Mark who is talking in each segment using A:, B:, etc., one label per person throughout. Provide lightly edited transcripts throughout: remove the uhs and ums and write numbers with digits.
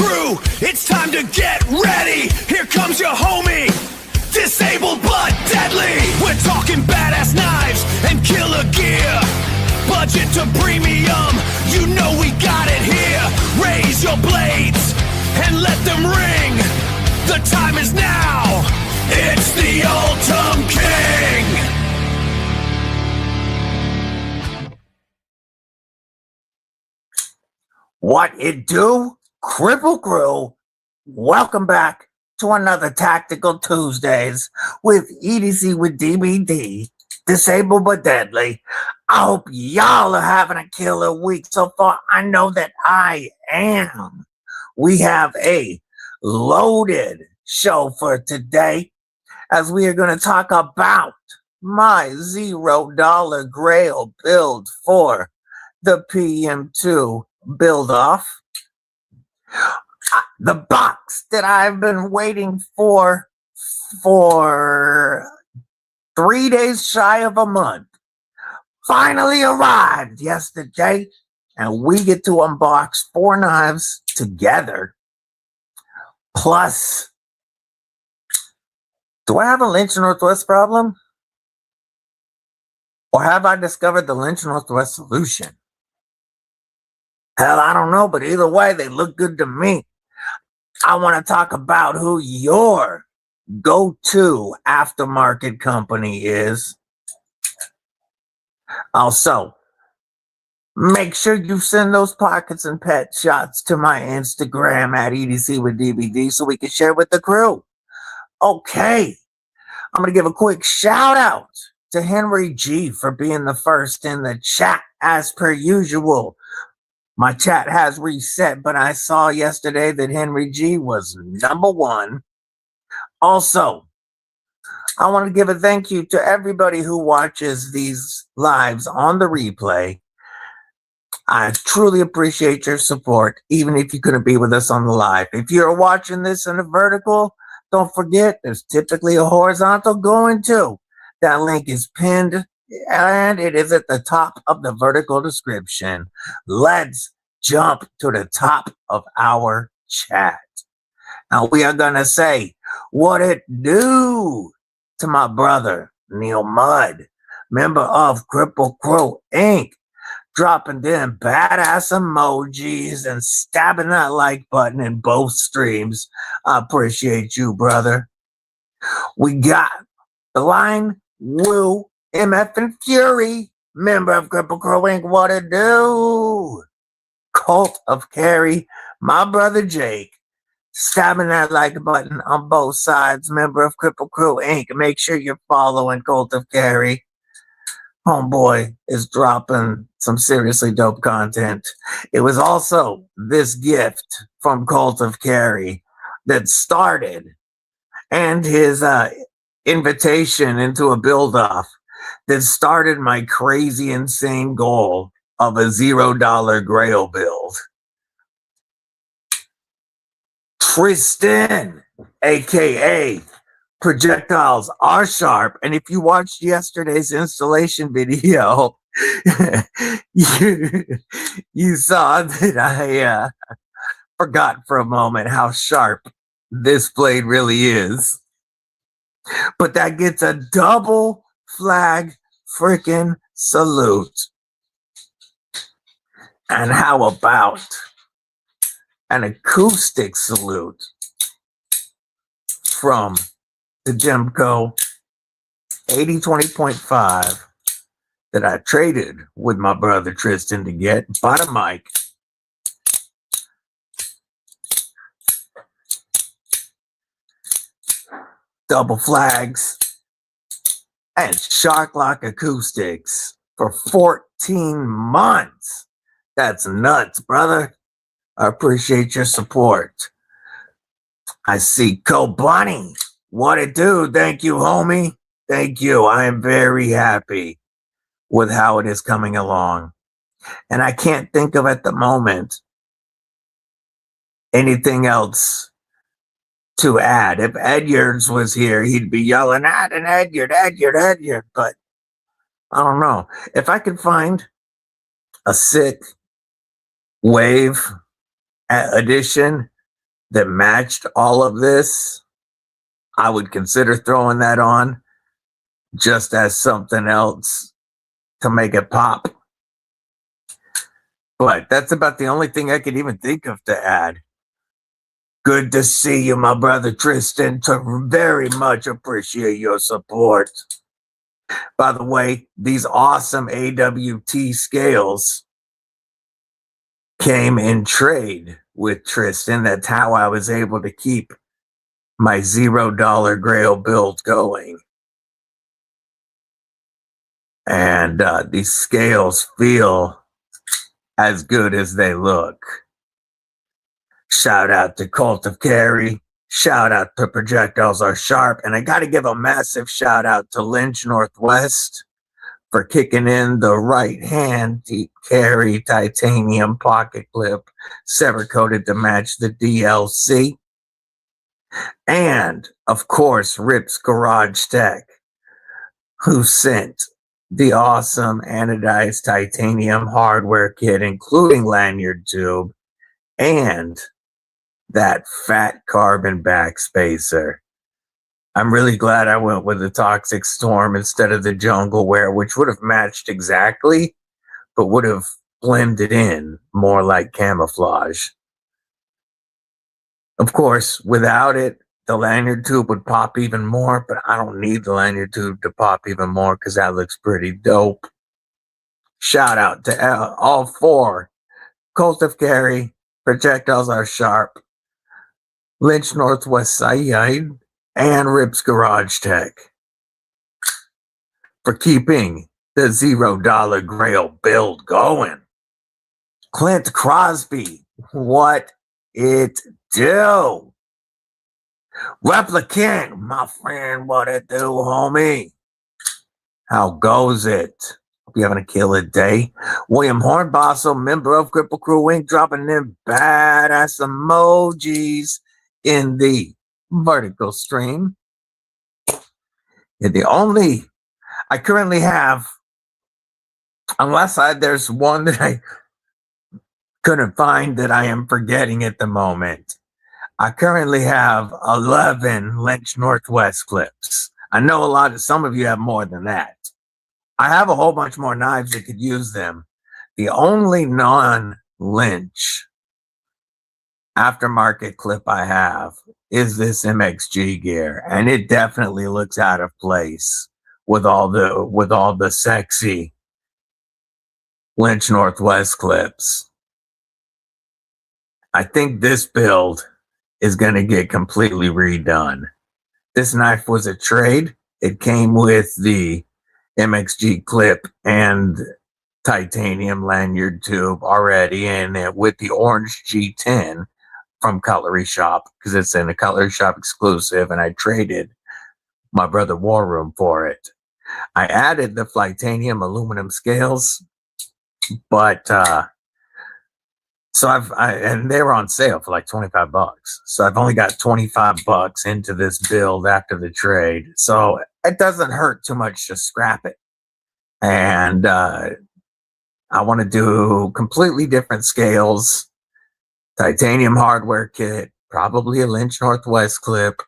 A: Krew, it's time to get ready. Here comes your homie, disabled but deadly. We're talking badass knives and killer gear. Budget to premium, you know we got it here. Raise your blades and let them ring. The time is now, it's the Ultim King.
B: What it do? Kripple Krew. Welcome back to another Tactical Tuesdays with EDC with DBD, disabled but deadly. I hope y'all are having a killer week so far. I know that I am. We have a loaded show for today as we are going to talk about my $0 Grail build for the PM2 build off. The box that I've been waiting for 3 days shy of a month finally arrived yesterday, and we get to unbox 4 knives together. Plus, do I have a Lynch Northwest problem? Or have I discovered the Lynch Northwest solution? Hell, I don't know, but either way, they look good to me. I want to talk about who your go-to aftermarket company is. Also, make sure you send those pockets and pet shots to my Instagram at EDCwithDBD so we can share with the crew. Okay, I'm going to give a quick shout out to Henry G for being the first in the chat as per usual. My chat has reset, but I saw yesterday that Henry G was #1. Also, I want to give a thank you to everybody who watches these lives on the replay. I truly appreciate your support, even if you couldn't be with us on the live. If you're watching this in a vertical, don't forget there's typically a horizontal going too. That link is pinned and it is at the top of the vertical description. Let's jump to the top of our chat. Now we are going to say what it do to my brother, Neil Mudd, member of Kripple Krew Inc., dropping them badass emojis and stabbing that like button in both streams. I appreciate you, brother. We got the line Woo MF and Fury, member of Kripple Krew Inc. What it do? Cult of Karry, my brother Jake, stabbing that like button on both sides, member of Kripple Krew Inc. Make sure you're following Cult of Karry. Homeboy is dropping some seriously dope content. It was also this gift from Cult of Karry that started, and his invitation into a build-off that started my crazy, insane goal of a $0 Grail build. Tristan, aka Projectiles Are Sharp, and if you watched yesterday's installation video, you saw that I forgot for a moment how sharp this blade really is. But that gets a double flag freaking salute. And how about an acoustic salute from the Gemco 8020.5 that I traded with my brother Tristan to get. Bottom mic. Double flags and Shark Lock acoustics for 14 months. That's nuts, brother. I appreciate your support. I see Bunny. What it do? Thank you, homie. Thank you. I am very happy with how it is coming along. And I can't think of at the moment anything else to add. If Edyards was here, he'd be yelling at an Edyard. But I don't know. If I could find a sick wave edition that matched all of this, I would consider throwing that on just as something else to make it pop. But that's about the only thing I could even think of to add. Good to see you, my brother Tristan. To very much appreciate your support. By the way, these awesome AWT scales came in trade with Tristan. That's how I was able to keep my $0 Grail build going. And these scales feel as good as they look. Shout out to Cult of Karry. Shout out to Projectiles Are Sharp. And I got to give a massive shout out to Lynch Northwest for kicking in the right hand deep carry titanium pocket clip, sever coated to match the DLC. And of course, Rip's Garage Tech, who sent the awesome anodized titanium hardware kit, including lanyard tube and that fat carbon backspacer. I'm really glad I went with the Toxic Storm instead of the Jungle Wear, which would have matched exactly, but would have blended in more like camouflage. Of course, without it, the lanyard tube would pop even more, but I don't need the lanyard tube to pop even more because that looks pretty dope. Shout out to all four: Cult of Karry, Projectiles Are Sharp, Lynch Northwest Side, and Rip's Garage Tech for keeping the $0 Grail build going. Clint Crosby, what it do? Replicant, my friend, what it do, homie? How goes it? Hope you're having a killer day. William Hornbossel, member of Kripple Krew Inc., dropping in badass emojis in the vertical stream. The only I currently have, unless there's one that I couldn't find that I am forgetting at the moment, I currently have 11 Lynch Northwest clips. I know some of you have more than that. I have a whole bunch more knives that could use them. The only non-Lynch aftermarket clip I have is this MXG gear, and it definitely looks out of place with all the sexy Lynch Northwest clips. I think this build is going to get completely redone. This knife was a trade. It came with the MXG clip and titanium lanyard tube already in it with the orange G10 from Cutlery Shop, because it's in a Cutlery Shop exclusive, and I traded my brother War Room for it. I added the Flightanium aluminum scales, but and they were on sale for like $25. So I've only got $25 into this build after the trade. So it doesn't hurt too much to scrap it. And I want to do completely different scales, titanium hardware kit, probably a Lynch Northwest clip.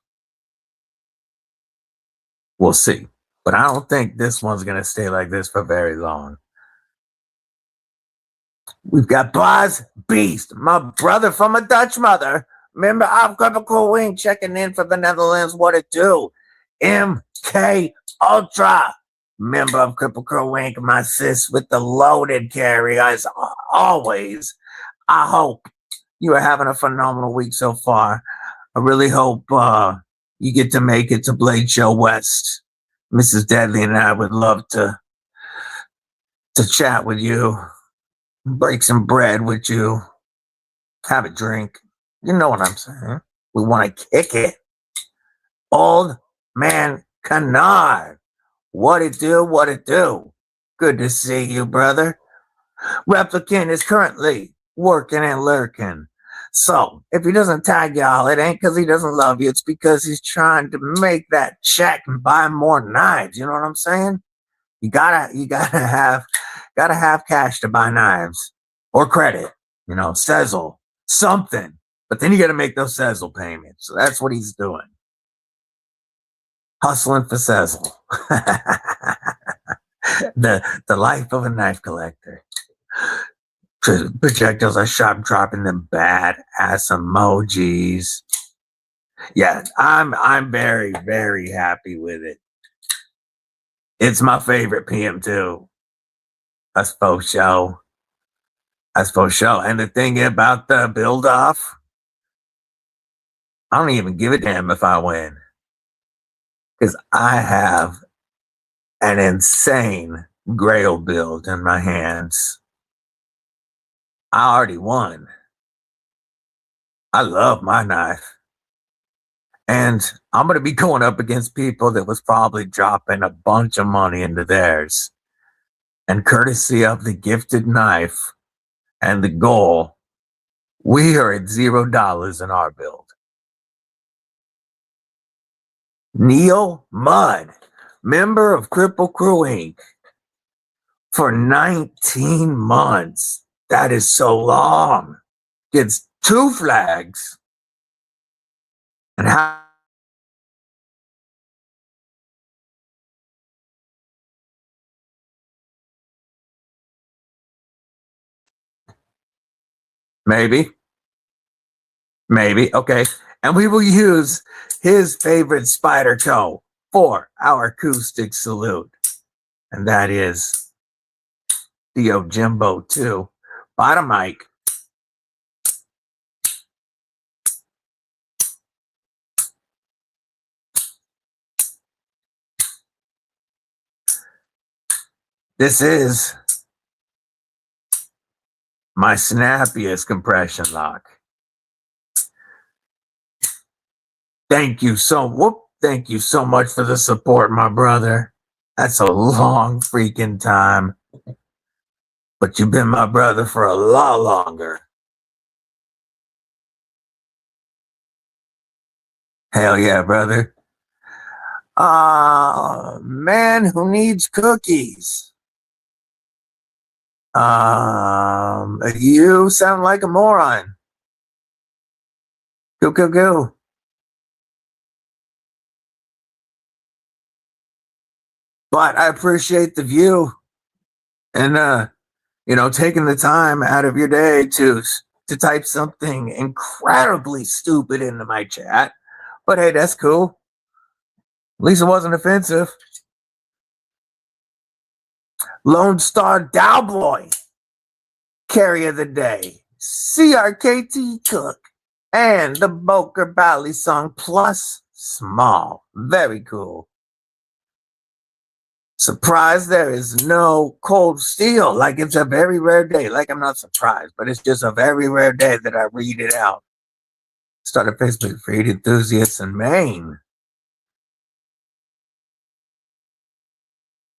B: We'll see. But I don't think this one's going to stay like this for very long. We've got Boz Beast, my brother from a Dutch mother, member of Kripple Krew Inc., checking in for the Netherlands. What it do? MK Ultra, member of Kripple Krew Inc., my sis with the loaded carry. As always, I hope you are having a phenomenal week so far. I really hope you get to make it to Blade Show West. Mrs. Deadly and I would love to chat with you, break some bread with you, have a drink. You know what I'm saying. We want to kick it. Old Man Canard. What it do, what it do. Good to see you, brother. Replicant is currently working and lurking. So, if he doesn't tag y'all, it ain't because he doesn't love you. It's because he's trying to make that check and buy more knives. You know what I'm saying? You gotta have cash to buy knives or credit. Sezzle, something. But then you got to make those Sezzle payments. So that's what he's doing. Hustling for Sezzle. the life of a knife collector. Projectiles are sharp, dropping them bad ass emojis. Yeah, I'm very, very happy with it. It's my favorite PM2. That's faux show. That's faux show. And the thing about the build off, I don't even give a damn if I win. Because I have an insane Grail build in my hands. I already won. I love my knife. And I'm going to be going up against people that was probably dropping a bunch of money into theirs. And courtesy of the gifted knife and the goal, we are at $0 in our build. Neil Mudd, member of Kripple Krew Inc. for 19 months. That is so long. Gets 2 flags. And how? Maybe. Okay. And we will use his favorite spider toe for our acoustic salute. And that is Theo Jimbo 2. Bottom mic. This is my snappiest compression lock. Thank you so much for the support, my brother. That's a long freaking time. But you've been my brother for a lot longer. Hell yeah, brother. Man who needs cookies. You sound like a moron. Go. But I appreciate the view and taking the time out of your day to type something incredibly stupid into my chat. But hey, that's cool. At least it wasn't offensive. Lone Star Dowboy, Karry of the Day, CRKT Cook, and the Boker Bally song plus small. Very cool. Surprised there is no cold steel. Like it's a very rare day. Like I'm not surprised, but it's just a very rare day that I read it out. Started Facebook for Eat Enthusiasts in Maine.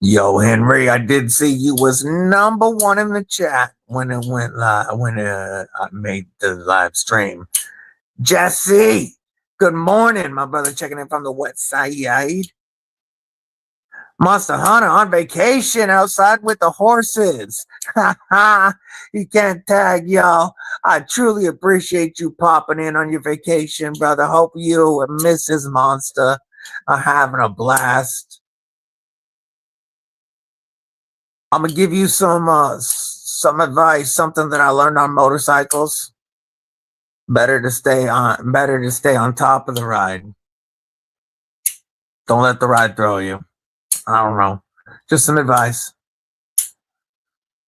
B: Yo, Henry, I did see you was #1 in the chat when it went live, when I made the live stream. Jesse, good morning, my brother, checking in from the west side. Monster Hunter on vacation outside with the horses. You can't tag, y'all. I truly appreciate you popping in on your vacation, brother. Hope you and Mrs. Monster are having a blast. I'm gonna give you some advice, something that I learned on motorcycles. Better to stay on top of the ride. Don't let the ride throw you. I don't know. Just some advice.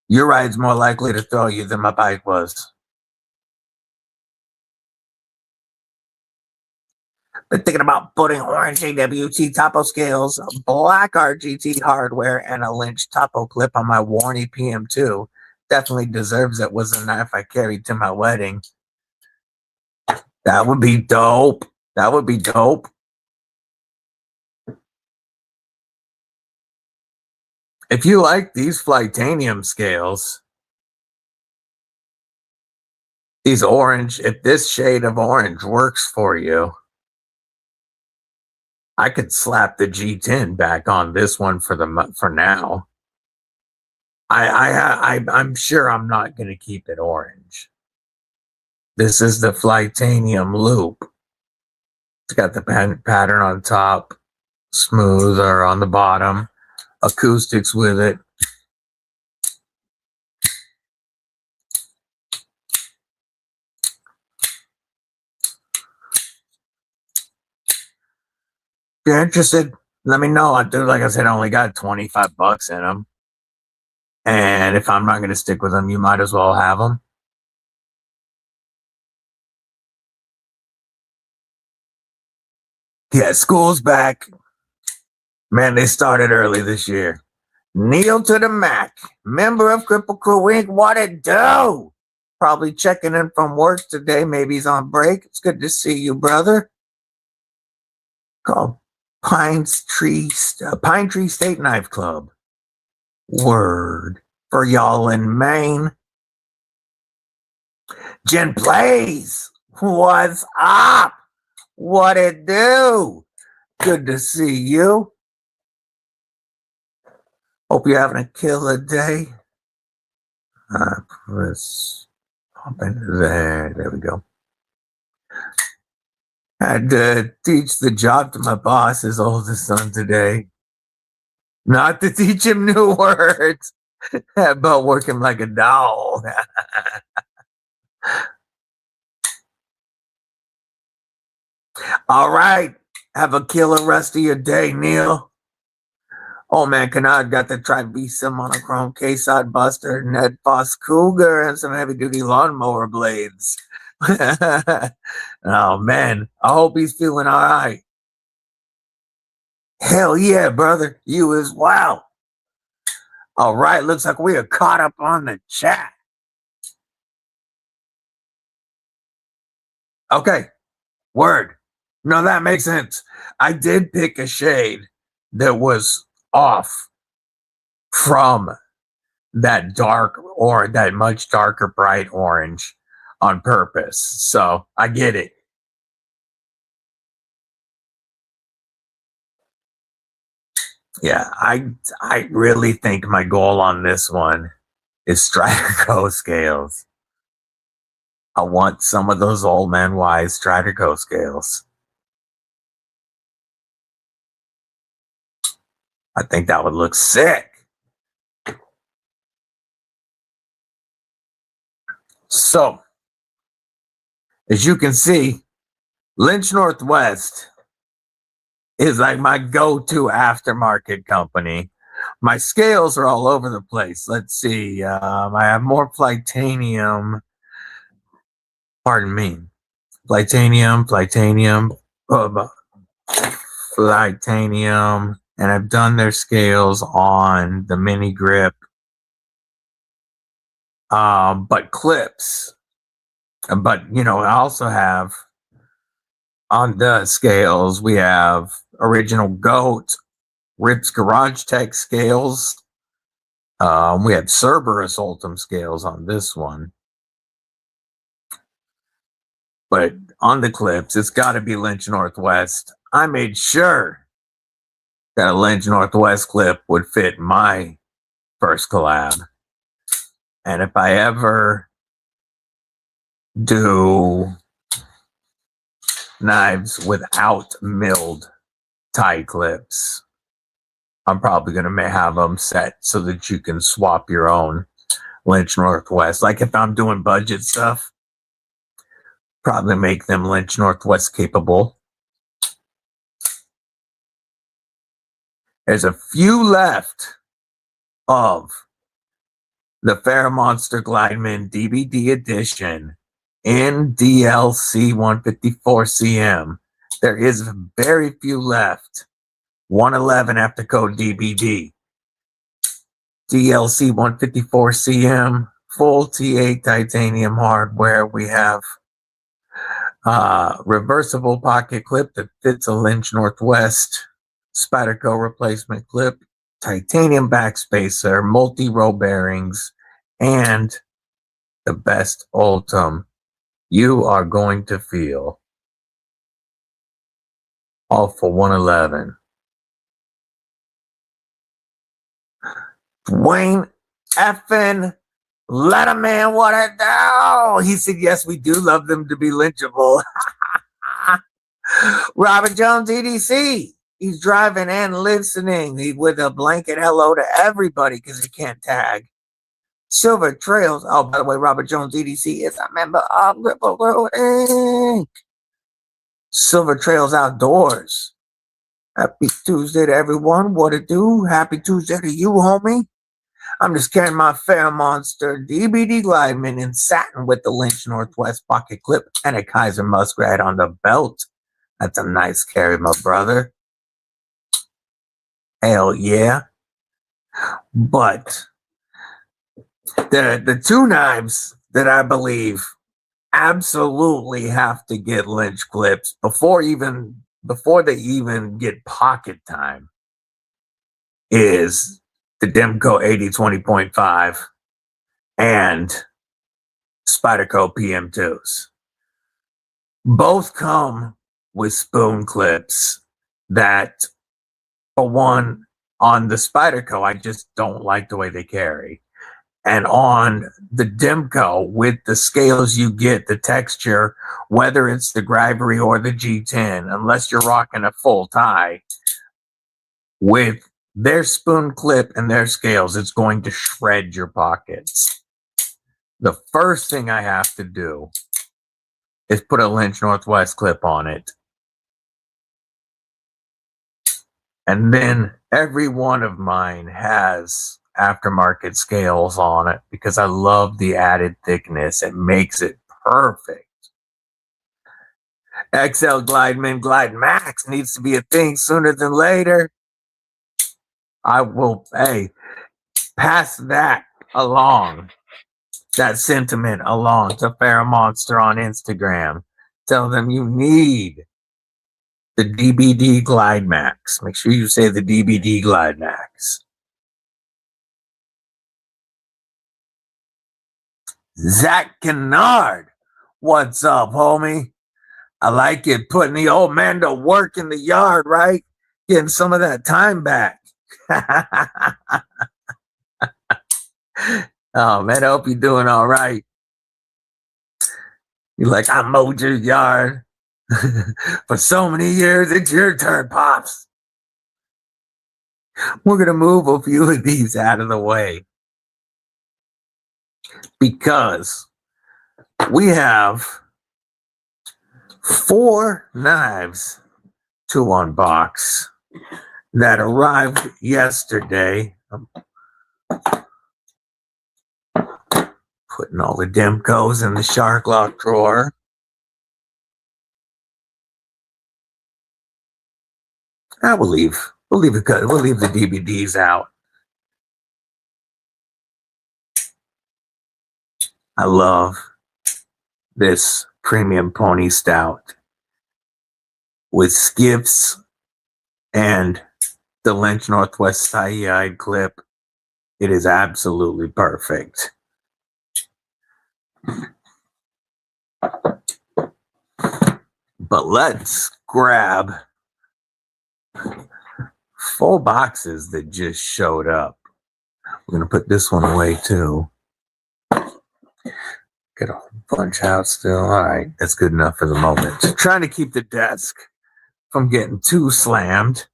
B: Your ride's more likely to throw you than my bike was. Been thinking about putting orange AWT topo scales, black RGT hardware, and a Lynch topo clip on my Warney PM2. Definitely deserves it. Was a knife I carried to my wedding. That would be dope. That would be dope. If you like these Flightanium scales, these orange, if this shade of orange works for you, I could slap the G10 back on this one for now. I'm sure I'm not going to keep it orange. This is the Flightanium loop. It's got the pattern on top, smoother on the bottom, acoustics with it. If you're interested, let me know. Like I said, I only got 25 bucks in them. And if I'm not going to stick with them, you might as well have them. Yeah, school's back. Man, they started early this year. Neil to the Mac, member of Kripple Krew Inc. What it do? Probably checking in from work today. Maybe he's on break. It's good to see you, brother. Called Pine Tree State Knife Club. Word for y'all in Maine. Jen Plays, what's up? What it do? Good to see you. Hope you're having a killer day. Let's pop into there. There we go. Had to teach the job to my boss, his oldest son, today. Not to teach him new words, but working like a doll. All right. Have a killer rest of your day, Neil. Oh man, Canard got the Trivisa monochrome K-Side Buster, Ned Foss Cougar, and some heavy duty lawnmower blades. Oh man, I hope he's feeling all right. Hell yeah, brother. You as well. All right, looks like we are caught up on the chat. Okay, word. No, that makes sense. I did pick a shade that was off from that dark or that much darker bright orange on purpose. So I get it. Yeah, I really think my goal on this one is Strider scales. I want some of those old man wise Strider scales. I think that would look sick. So, as you can see, Lynch Northwest is like my go-to aftermarket company. My scales are all over the place. Let's see. I have more Flightanium. Pardon me. Flightanium, Flightanium, and I've done their scales on the mini grip. But clips. But I also have on the scales, we have original Goat, Rips Garage Tech scales. We have Cerberus Ultim scales on this one. But on the clips, it's got to be Lynch Northwest. I made sure that a Lynch Northwest clip would fit my first collab. And if I ever do knives without milled tie clips, I'm probably going to have them set so that you can swap your own Lynch Northwest. Like if I'm doing budget stuff, probably make them Lynch Northwest capable. There's a few left of the Fair Monster Glideman DBD edition in DLC 154CM. There is very few left. 111 after code DBD. DLC 154CM, full T8 titanium hardware. We have reversible pocket clip that fits a Lynch Northwest Spyderco replacement clip, titanium backspacer, multi-row bearings, and the best Ultim you are going to feel. All for 111. Dwayne effin Let a man what it do. He said, yes, we do love them to be lynchable. Robert Jones, EDC. He's driving and listening. With a blanket hello to everybody because he can't tag. Silver Trails. Oh, by the way, Robert Jones, EDC is a member of Kripple Inc. Silver Trails Outdoors. Happy Tuesday to everyone. What it do? Happy Tuesday to you, homie. I'm just carrying my Fair Monster DBD Glideman in satin with the Lynch Northwest pocket clip and a Kaiser Muskrat on the belt. That's a nice carry, my brother. Hell yeah. But the two knives that I believe absolutely have to get Lynch clips before they even get pocket time is the Demco 80-20.5 and Spyderco PM2s. Both come with spoon clips that, for one, on the Spyderco, I just don't like the way they carry. And on the Demco, with the scales you get, the texture, whether it's the Gryvery or the G10, unless you're rocking a full tie, with their spoon clip and their scales, it's going to shred your pockets. The first thing I have to do is put a Lynch Northwest clip on it. And then every one of mine has aftermarket scales on it because I love the added thickness. It makes it perfect. XL Glideman Glide Max needs to be a thing sooner than later. I will, pass that along, that sentiment along to Fair Monster on Instagram. Tell them you need the DBD Glide Max. Make sure you say the DBD Glide Max. Zach Kennard, what's up, homie? I like it, putting the old man to work in the yard, right? Getting some of that time back. Oh, man, I hope you're doing all right. You're like, I mowed your yard for so many years. It's your turn, Pops. We're going to move a few of these out of the way because we have 4 knives to unbox that arrived yesterday. I'm putting all the Demcos in the Shark Lock drawer. We'll leave the DVDs out. I love this premium pony stout with skiffs and the Lynch Northwest tie-eyed clip. It is absolutely perfect. But let's grab 4 boxes that just showed up. We're going to put this one away too. Get a whole bunch out still. All right, that's good enough for the moment. Trying to keep the desk from getting too slammed.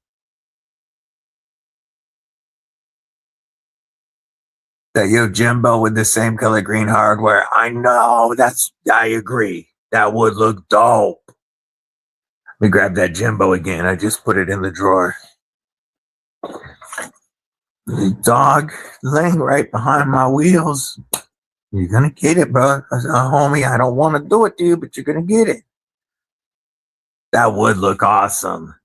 B: That Yo Jimbo with the same color green hardware. I know, I agree. That would look dope. Let me grab that Jimbo again. I just put it in the drawer. The dog laying right behind my wheels. You're going to get it, bro. Homie, I don't want to do it to you, but you're going to get it. That would look awesome.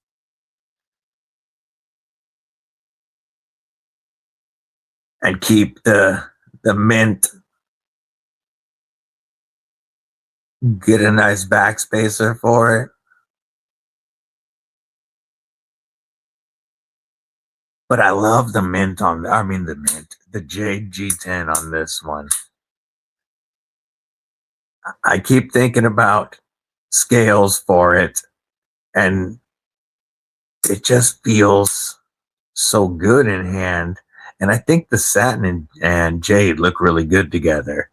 B: And keep the mint. Get a nice backspacer for it. But I love the mint on, the Jade G10 on this one. I keep thinking about scales for it, and it just feels so good in hand. And I think the satin and jade look really good together.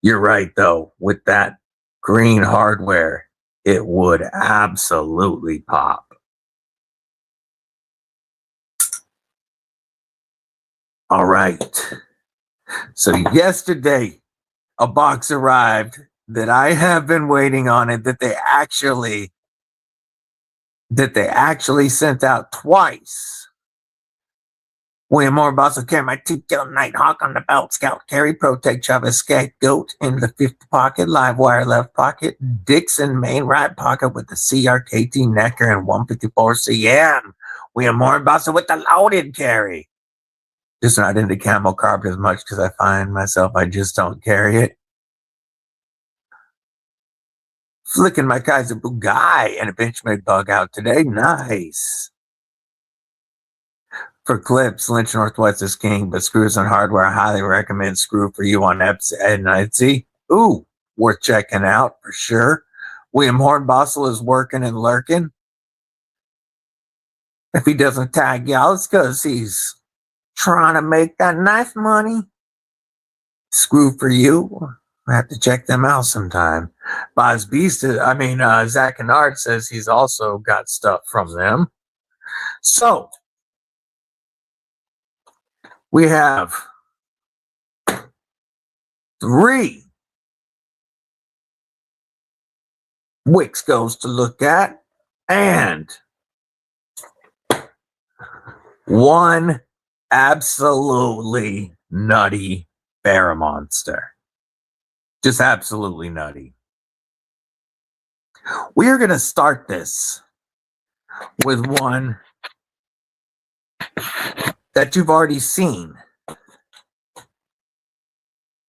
B: You're right, though. With that green hardware, it would absolutely pop. All right. So yesterday, a box arrived that I have been waiting on it that they actually sent out twice. William Moore Boss carry my 2-kill Nighthawk on the belt. Scout Karry Protect Chavez Scapegoat in the 5th pocket. Live wire left pocket. Dixon main right pocket with the CRKT Necker and 154 CM. William Moore Boss with the loaded carry. Just not into camel carpet as much because I find myself I just don't carry it. Flicking my Kaiser Bugai and a benchmark bug out today. Nice. For clips, Lynch Northwest is king, but screws and hardware, I highly recommend Krew for you on Etsy. Ooh, worth checking out for sure. William Hornbostel is working and lurking. If he doesn't tag y'all, it's because he's trying to make that knife money. Krew for you. I have to check them out sometime. Boz Beast, Zach Kennard says he's also got stuff from them. So, we have 3 Wix goes to look at and 1 absolutely nutty bear monster. Just absolutely nutty. We are going to start this with one that you've already seen,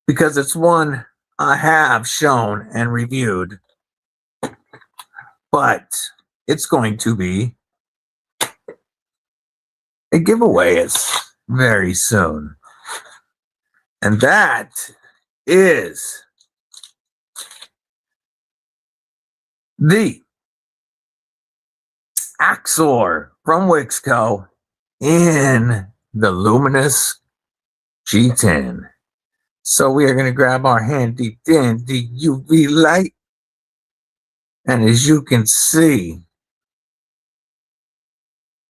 B: because it's one I have shown and reviewed, but it's going to be a giveaway very soon. And that is the Axor from Wixco in the luminous G10. So we are going to grab our handy dandy UV light. And as you can see,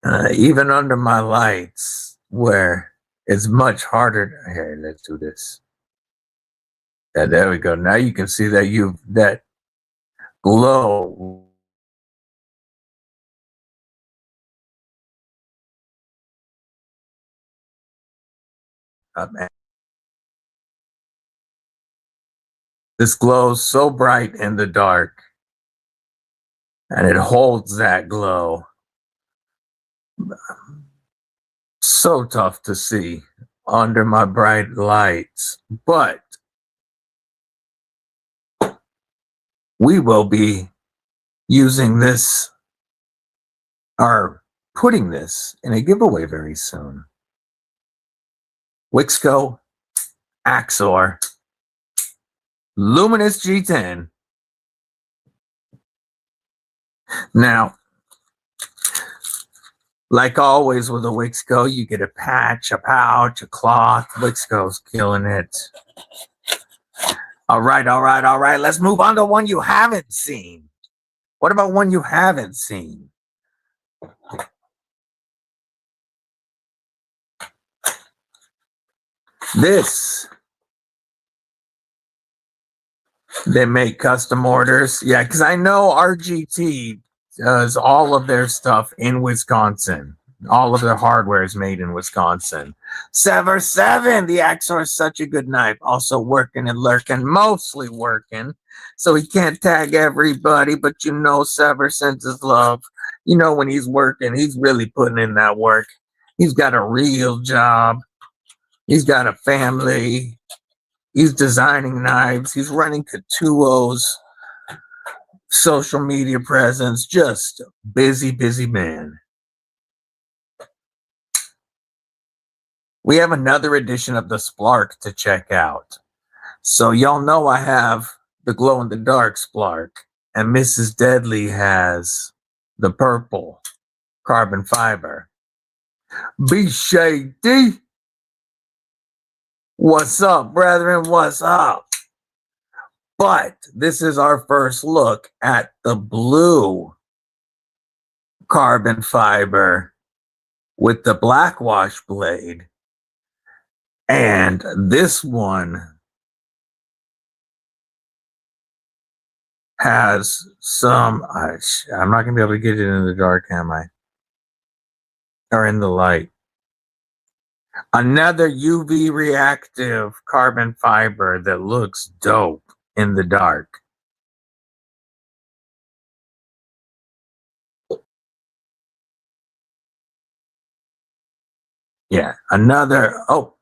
B: even under my lights, where it's much harder. Here, let's do this. Yeah, there we go. Now you can see that glow. This glows so bright in the dark, and it holds that glow. So tough to see under my bright lights, but we will be using this or putting this in a giveaway very soon. Wixco Axor Luminous G10. Now, like always with a Wixco, you get a patch, a pouch, a cloth. Wixco's killing it. All right. Let's move on to one you haven't seen. What about one you haven't seen? This. They make custom orders. Yeah, because I know RGT does all of their stuff in Wisconsin. All of their hardware is made in Wisconsin. Sever 7. The Axor is such a good knife. Also working and lurking. Mostly working. So he can't tag everybody. But you know Sever sends his love. You know when he's working, he's really putting in that work. He's got a real job. He's got a family. He's designing knives. He's running Katuo's social media presence. Just busy man. We have another edition of the Splark to check out. So y'all know I have the glow-in-the-dark Splark, and Mrs. Deadly has the purple carbon fiber. Be shady. What's up, brethren? What's up? But this is our first look at the blue carbon fiber with the black wash blade. And this one has some, I'm not going to be able to get it in the dark, am I? Or in the light. Another UV reactive carbon fiber that looks dope in the dark. Yeah, another, oh.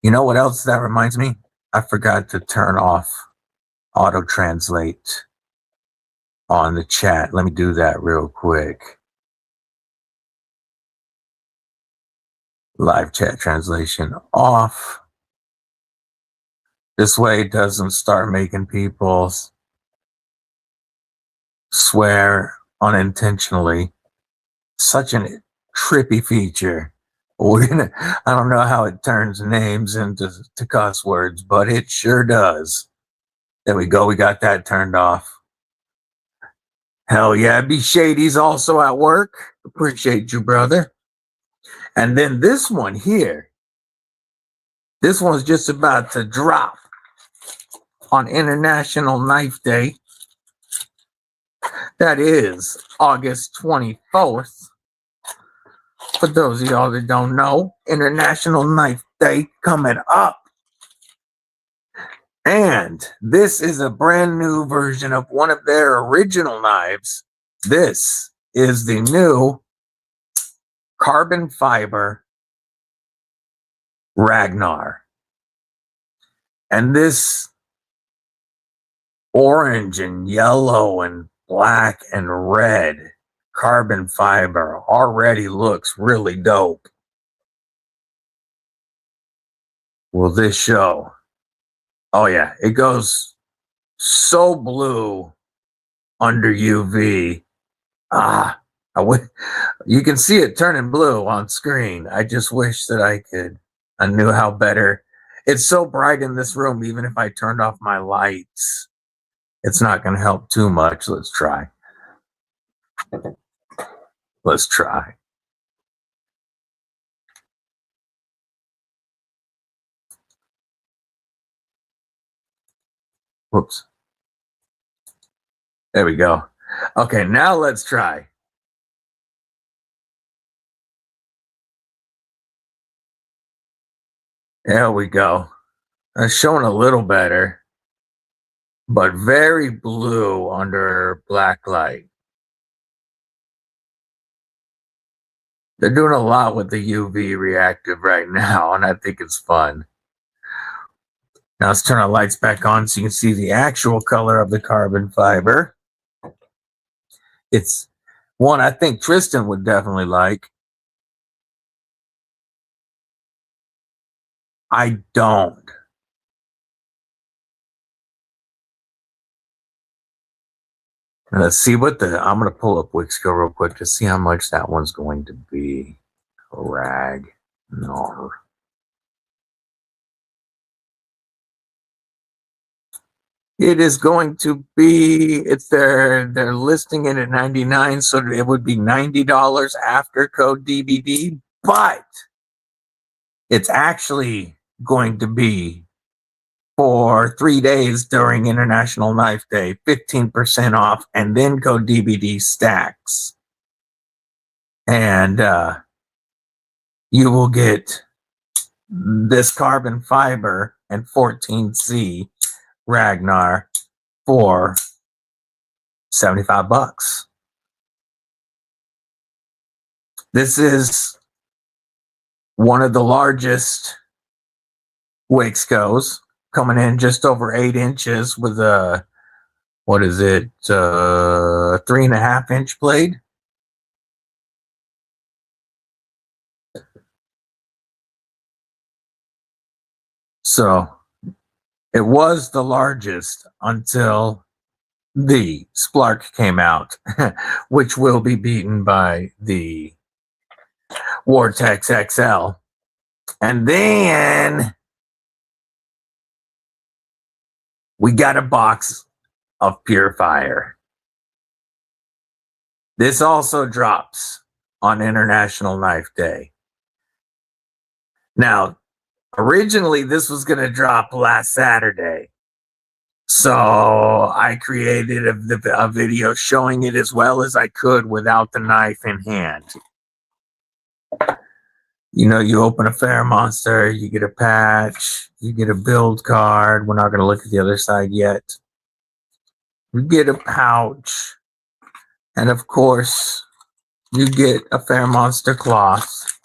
B: You know what else that reminds me? I forgot to turn off auto translate on the chat. Let me do that real quick. Live chat translation off. This way it doesn't start making people swear unintentionally. Such a trippy feature. I don't know how it turns names into cuss words, but it sure does. There we go. We got that turned off. Hell yeah. B Shady's also at work. Appreciate you, brother. And then this one here. This one's just about to drop on International Knife Day. That is August 24th. For those of y'all that don't know, International Knife Day coming up. And this is a brand new version of one of their original knives. This is the new carbon fiber Ragnar. And this orange and yellow and black and red carbon fiber already looks really dope. Will this show? Oh yeah, it goes so blue under UV. You can see it turning blue on screen. I just wish that I knew how better. It's so bright in this room, even if I turned off my lights, it's not going to help too much. Let's try. Let's try. Whoops. There we go. Okay, now let's try. There we go. It's showing a little better, but very blue under black light. They're doing a lot with the UV reactive right now, and I think it's fun. Now let's turn our lights back on so you can see the actual color of the carbon fiber. It's one I think Tristan would definitely like. I don't. And let's see what I'm going to pull up Wixco real quick to see how much that one's going to be. Ragnar. It is going to be, they're listing it at $99, so it would be $90 after code DBD, but it's actually going to be for 3 days during International Knife Day, 15% off, and then code DBD stacks. And you will get this carbon fiber and 14C Ragnar for $75. This is one of the largest Wixcos, coming in just over 8 inches with a, what is it, 3.5 inch blade. So it was the largest until the Splark came out, which will be beaten by the Vortex XL. And then we got a box of Purifier. This also drops on International Knife Day. Now, originally this was going to drop last Saturday. So I created a video showing it as well as I could without the knife in hand. You know, you open a Fair Monster, you get a patch, you get a build card. We're not going to look at the other side yet. You get a pouch. And of course, you get a Fair Monster cloth.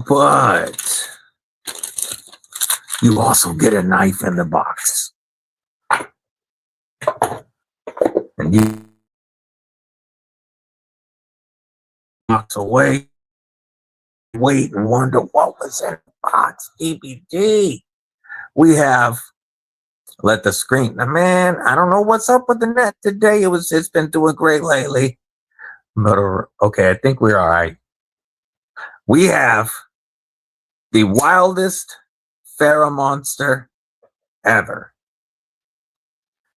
B: But you also get a knife in the box. And you box away, wait and wonder what was in the box. DBD. We have let the screen. Now, man, I don't know what's up with the net today. It's been doing great lately. But okay, I think we're all right. We have the wildest Fair Monster ever.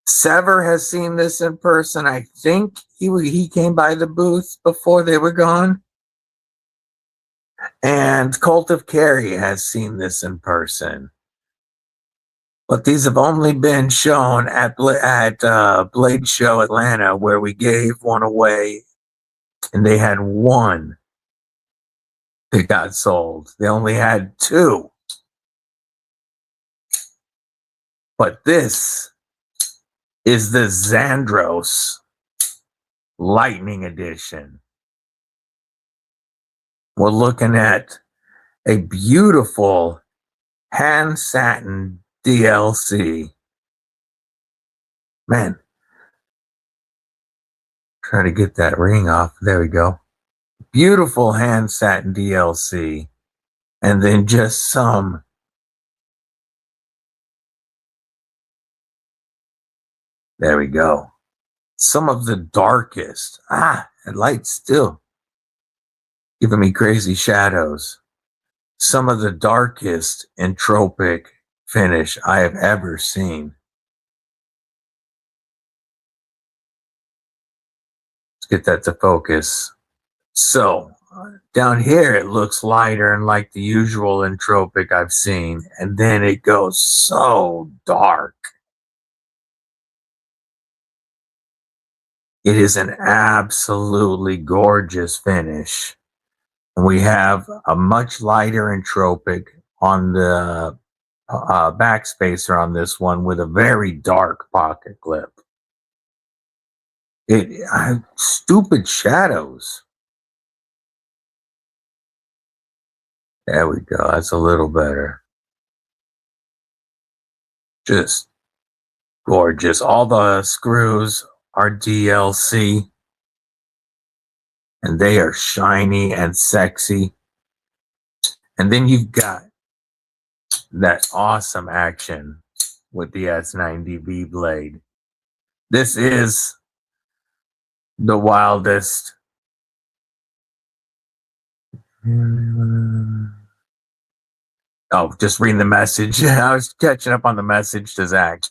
B: Sever has seen this in person. I think he came by the booth before they were gone. And Cult of Karry has seen this in person. But these have only been shown at Blade Show Atlanta, where we gave one away, and they had one that got sold. They only had two. But this is the Xandros Lightning Edition. We're looking at a beautiful hand satin DLC. Man, try to get that ring off. There we go. Beautiful hand satin DLC. And then just some there we go. Some of the darkest. The light's still giving me crazy shadows. Some of the darkest entropic finish I have ever seen. Let's get that to focus. So down here it looks lighter and like the usual entropic I've seen, and then it goes so dark. It is an absolutely gorgeous finish. And we have a much lighter entropic on the backspacer on this one with a very dark pocket clip. Stupid shadows. There we go. That's a little better. Just gorgeous. All the screws are DLC. And they are shiny and sexy. And then you've got that awesome action with the S90V blade. This is the wildest. Oh, just reading the message. I was catching up on the message to Zach.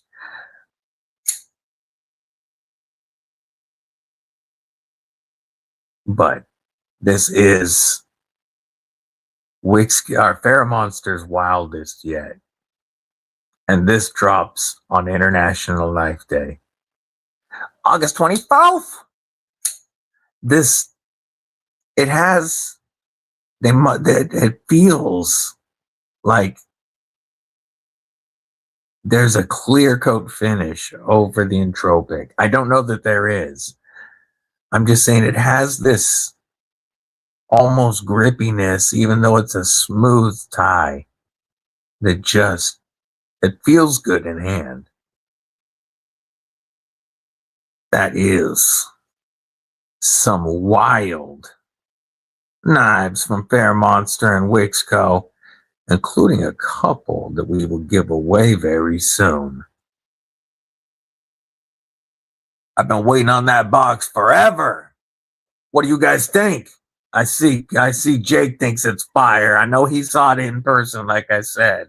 B: But this is Fair Monster's wildest yet. And this drops on International Knife Day. August 24th. It feels like there's a clear coat finish over the entropic. I don't know that there is. I'm just saying it has this almost grippiness, even though it's a smooth tie, that it feels good in hand. That is some wild knives from Fair Monster and Wixco, including a couple that we will give away very soon. I've been waiting on that box forever. What do you guys think? I see Jake thinks it's fire. I know he saw it in person, like I said.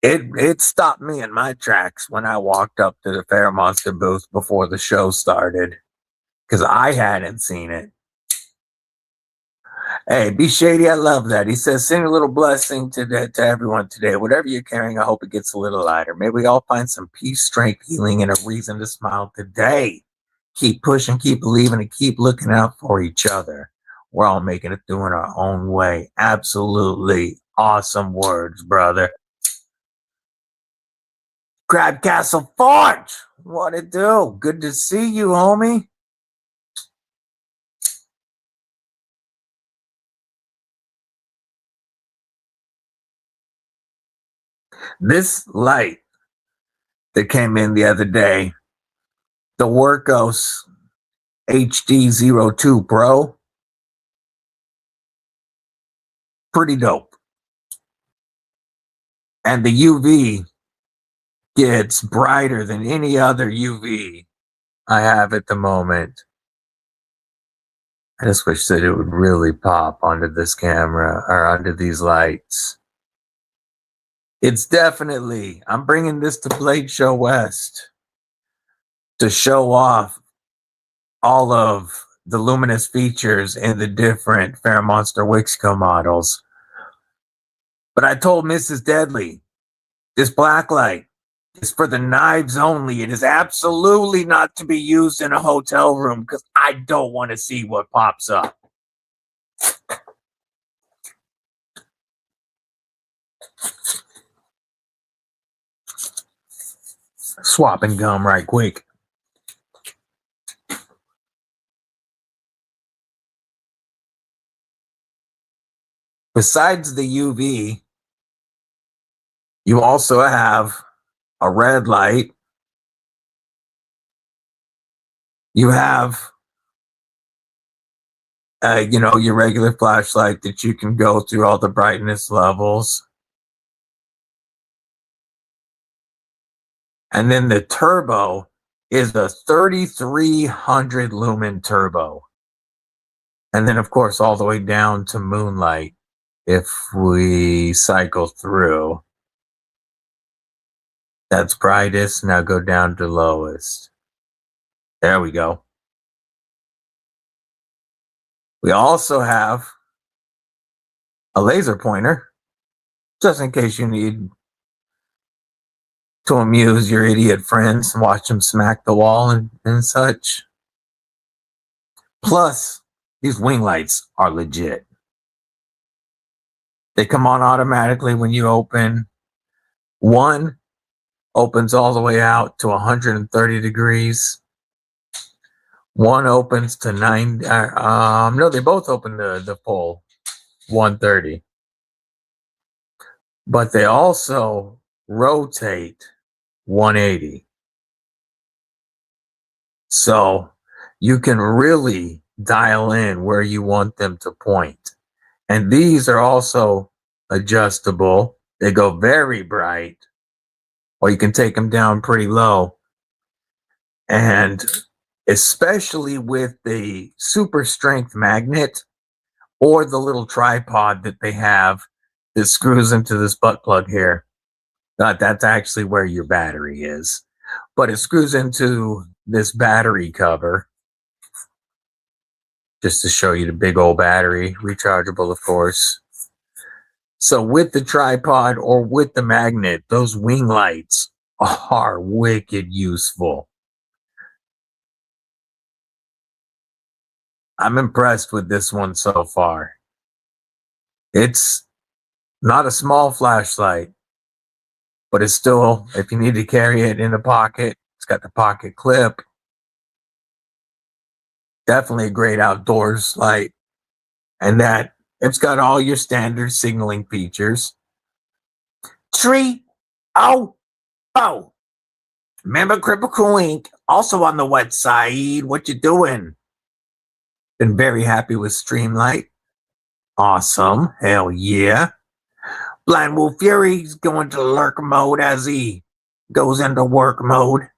B: It stopped me in my tracks when I walked up to the Fair Monster booth before the show started, because I hadn't seen it. Hey, be shady. I love that. He says, send a little blessing to everyone today. Whatever you're carrying, I hope it gets a little lighter. May we all find some peace, strength, healing, and a reason to smile today. Keep pushing, keep believing, and keep looking out for each other. We're all making it through in our own way. Absolutely awesome words, brother. Crab Castle Forge, what it do? Good to see you, homie. This light that came in the other day, the Workos HD02 Pro, pretty dope. And the UV gets brighter than any other UV I have at the moment. I just wish that it would really pop onto this camera or onto these lights. It's definitely, I'm bringing this to Blade Show West to show off all of the luminous features in the different Fair Monster Wixco models. But I told Mrs. Deadly, this black light is for the knives only. It is absolutely not to be used in a hotel room because I don't want to see what pops up. Swapping gum right quick. Besides the UV, you also have a red light. You have, your regular flashlight that you can go through all the brightness levels. And then the turbo is a 3300 lumen turbo. And then, of course, all the way down to moonlight if we cycle through. That's brightest. Now go down to lowest. There we go. We also have a laser pointer, just in case you need to amuse your idiot friends and watch them smack the wall and such. Plus, these wing lights are legit. They come on automatically when you open. One opens all the way out to 130 degrees. One opens to 90. No, they both open the full 130. But they also rotate 180. So you can really dial in where you want them to point. And these are also adjustable. They go very bright, or you can take them down pretty low. And especially with the super strength magnet or the little tripod that they have that screws into this butt plug here. That's actually where your battery is. But it screws into this battery cover just to show you the big old battery, rechargeable, of course. So with the tripod or with the magnet, those wing lights are wicked useful. I'm impressed with this one so far. It's not a small flashlight, but it's still, if you need to carry it in a pocket, it's got the pocket clip. Definitely a great outdoors light. And that it's got all your standard signaling features. 3 oh oh. Remember Kripple Inc. Also on the wet side. What you doing? Been very happy with Streamlight. Awesome. Hell yeah. Blind Wolf Fury's going to lurk mode as he goes into work mode.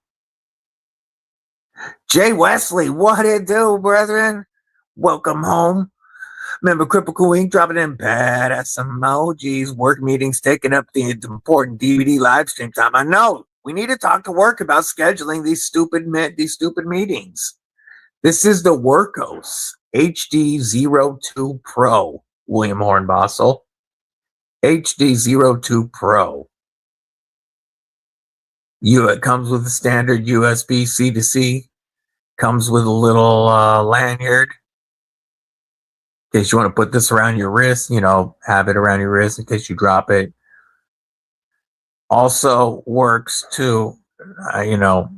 B: Jay Wesley, what it do, brethren? Welcome home. Remember Kripple Inc. dropping in badass emojis. Work meetings taking up the important DVD live stream time. I know we need to talk to work about scheduling these stupid meetings. This is the Workos HD02 Pro, William Hornbossel. HD02 Pro. It comes with a standard USB C to C. Comes with a little lanyard. In case you want to put this around your wrist, have it around your wrist in case you drop it. Also works to, not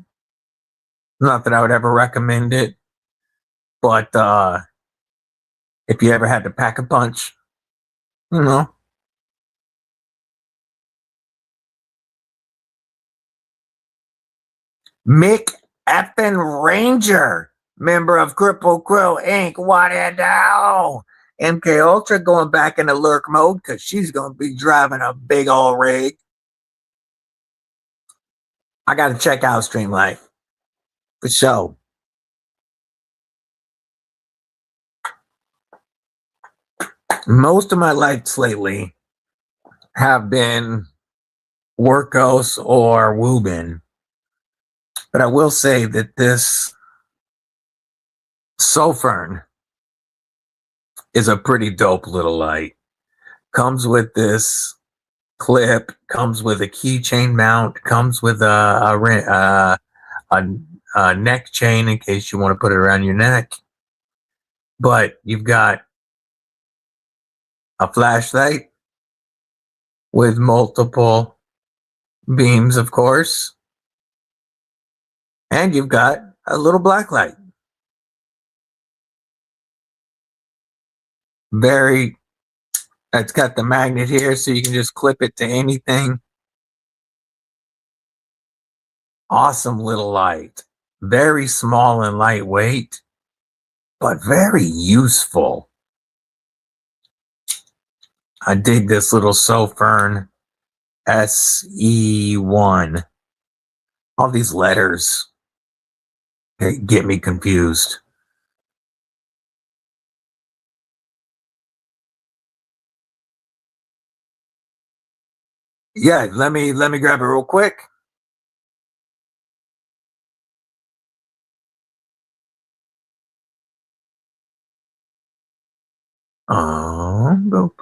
B: that I would ever recommend it, but if you ever had to pack a punch, Mick effing Ranger, member of Kripple Inc. What it do? MK Ultra going back into lurk mode because she's going to be driving a big old rig. I got to check out Streamlight for sure. Most of my lights lately have been Workos or Woobin. But I will say that this Sofern is a pretty dope little light. Comes with this clip, comes with a keychain mount, comes with a neck chain in case you want to put it around your neck. But you've got a flashlight with multiple beams, of course. And you've got a little black light. It's got the magnet here so you can just clip it to anything. Awesome little light. Very small and lightweight, but very useful. I dig this little Sofern SE1. All these letters get me confused. Yeah, let me grab it real quick. Go.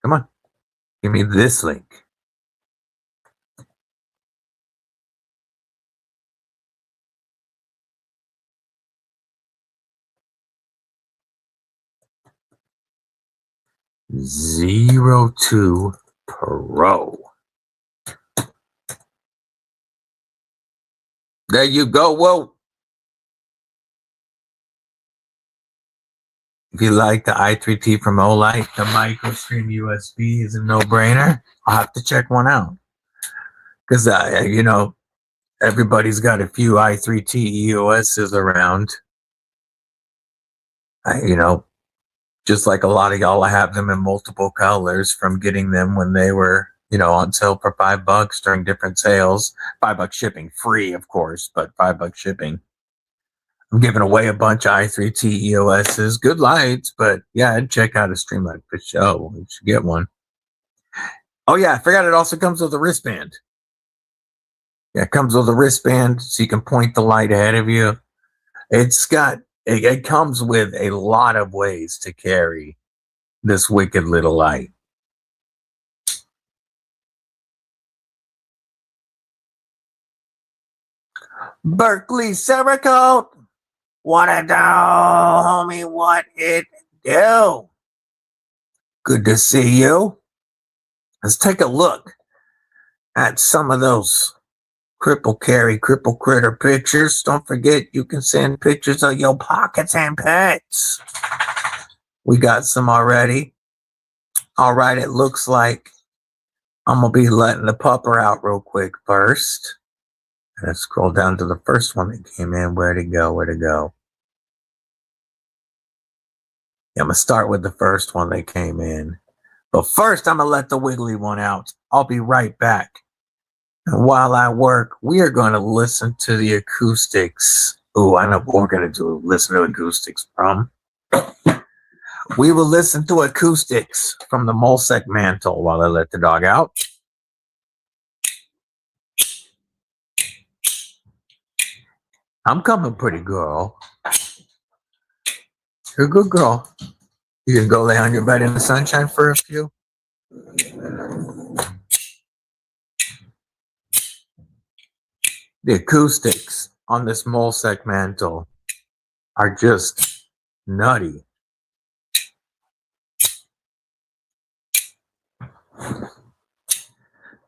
B: Come on, give me this link. Zero 02 Pro. There you go. Whoa. If you like the i3T from Olight, the MicroStream USB is a no-brainer. I'll have to check one out. Because, everybody's got a few i3T EOSs around. Just like a lot of y'all, I have them in multiple colors from getting them when they were, on sale for $5 during different sales. $5 shipping, free, of course, but $5 shipping. I'm giving away a bunch of i3T EOSs. Good lights, but yeah, I'd check out a Streamlight for show. You should get one. Oh yeah, I forgot it also comes with a wristband. Yeah, it comes with a wristband so you can point the light ahead of you. It comes with a lot of ways to carry this wicked little light. Berkeley Cerakote. What it do, homie? What it do? Good to see you. Let's take a look at some of those Kripple Karry, Kripple Kritter pictures. Don't forget, you can send pictures of your pockets and pets. We got some already. All right, it looks like I'm going to be letting the pupper out real quick first. Let's scroll down to the first one that came in. Where'd it go? I'm gonna start with the first one that came in. But first, I'm gonna let the wiggly one out. I'll be right back. And while I work, we are gonna listen to the acoustics. Oh, I know what we're gonna do. Listen to acoustics from. We will listen to acoustics from the Molsec mantle while I let the dog out. I'm coming, pretty girl. You're a good girl. You can go lay on your bed in the sunshine for a few. The acoustics on this Molsec mantle are just nutty.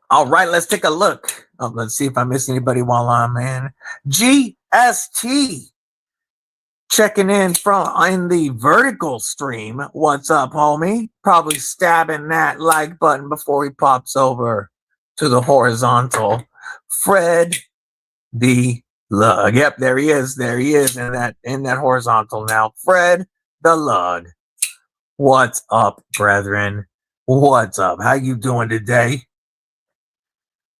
B: All right, let's take a look. Let's see if I miss anybody while I'm in. GST checking in the vertical stream. What's up, homie? Probably stabbing that like button before he pops over to the horizontal. Fred the Lug. Yep, there he is. There he is in that horizontal now. Fred the Lug. What's up, brethren? What's up? How you doing today?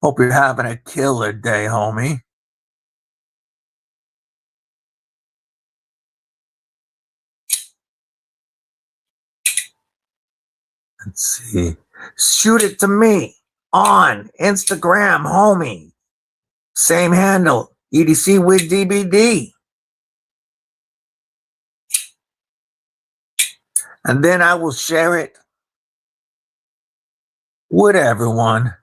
B: Hope you're having a killer day, homie. Let's see. Shoot it to me on Instagram, homie. Same handle, EDC with DBD. And then I will share it with everyone.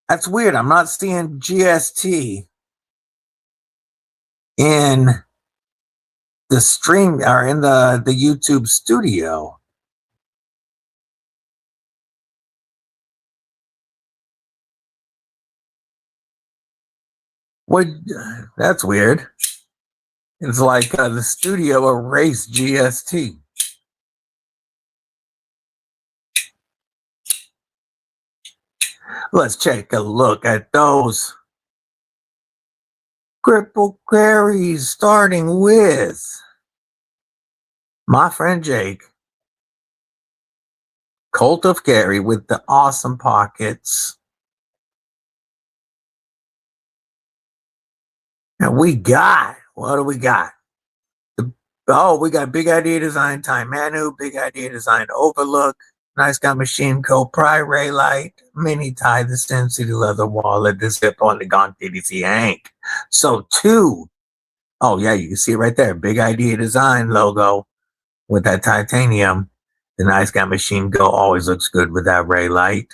B: That's weird. I'm not seeing GST in the stream or in the YouTube studio. What? That's weird. It's like the studio erased GST. Let's take a look at those Kripple Karrys, starting with my friend Jake, Colt of Karry with the awesome pockets. And we got, what do we got? We got Big Idea Design Time Manu, Big Idea Design Overlook, Nice Guy Machine Co. Pry Ray Light, Mini Tie, the Sin City Leather Wallet, the Zip on the Gaunt EDC Hank. So oh yeah, you can see it right there. Big Idea Design logo with that titanium. The Nice Guy Machine Go always looks good with that Ray Light.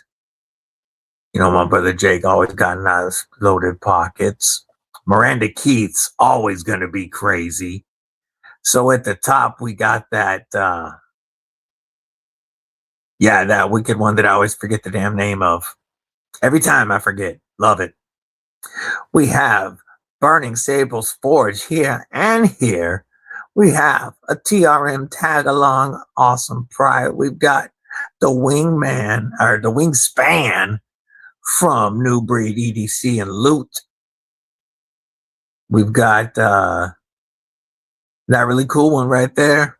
B: You know, my brother Jake always got nice loaded pockets. Miranda Keith's always going to be crazy. So at the top, we got that, that wicked one that I always forget the damn name of. Every time I forget. Love it. We have Burning Sables Forge here and here. We have a TRM tag along, awesome pride. We've got the Wingman or the Wingspan from New Breed EDC and Loot. We've got that really cool one right there.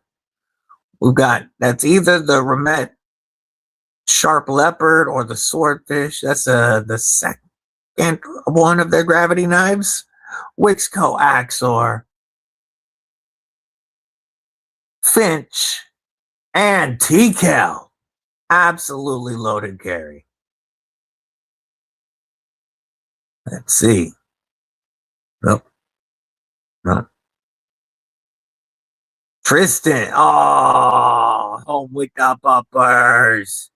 B: We've got, that's either the Remet Sharp Leopard or the Swordfish. That's the second one of their gravity knives. Wixco Axor, Finch, and T-Cal. Absolutely loaded Karry. Let's see. Nope. No. Tristan. Oh, home with the puppers.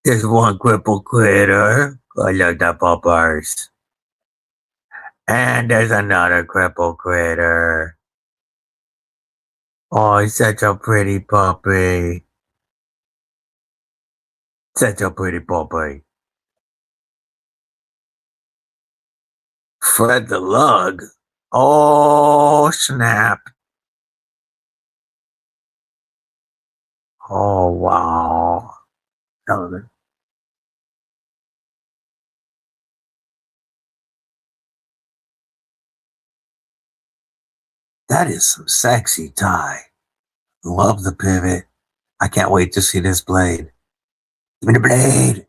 B: There's one cripple critter. I love the puppers. And there's another cripple critter. Oh, he's such a pretty puppy. Such a pretty puppy. Fred the Lug. Oh, snap. Oh, wow. That is some sexy tie. Love the pivot. I can't wait to see this blade. Give me the blade.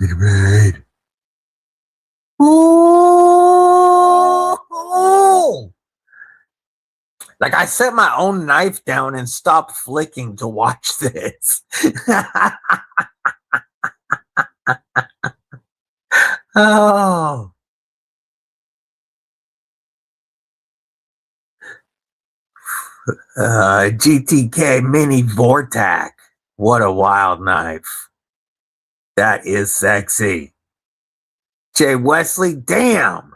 B: Give me the blade. Ooh! Like I set my own knife down and stopped flicking to watch this. Oh. GTK Mini Vortac. What a wild knife. That is sexy. Jay Wesley, damn.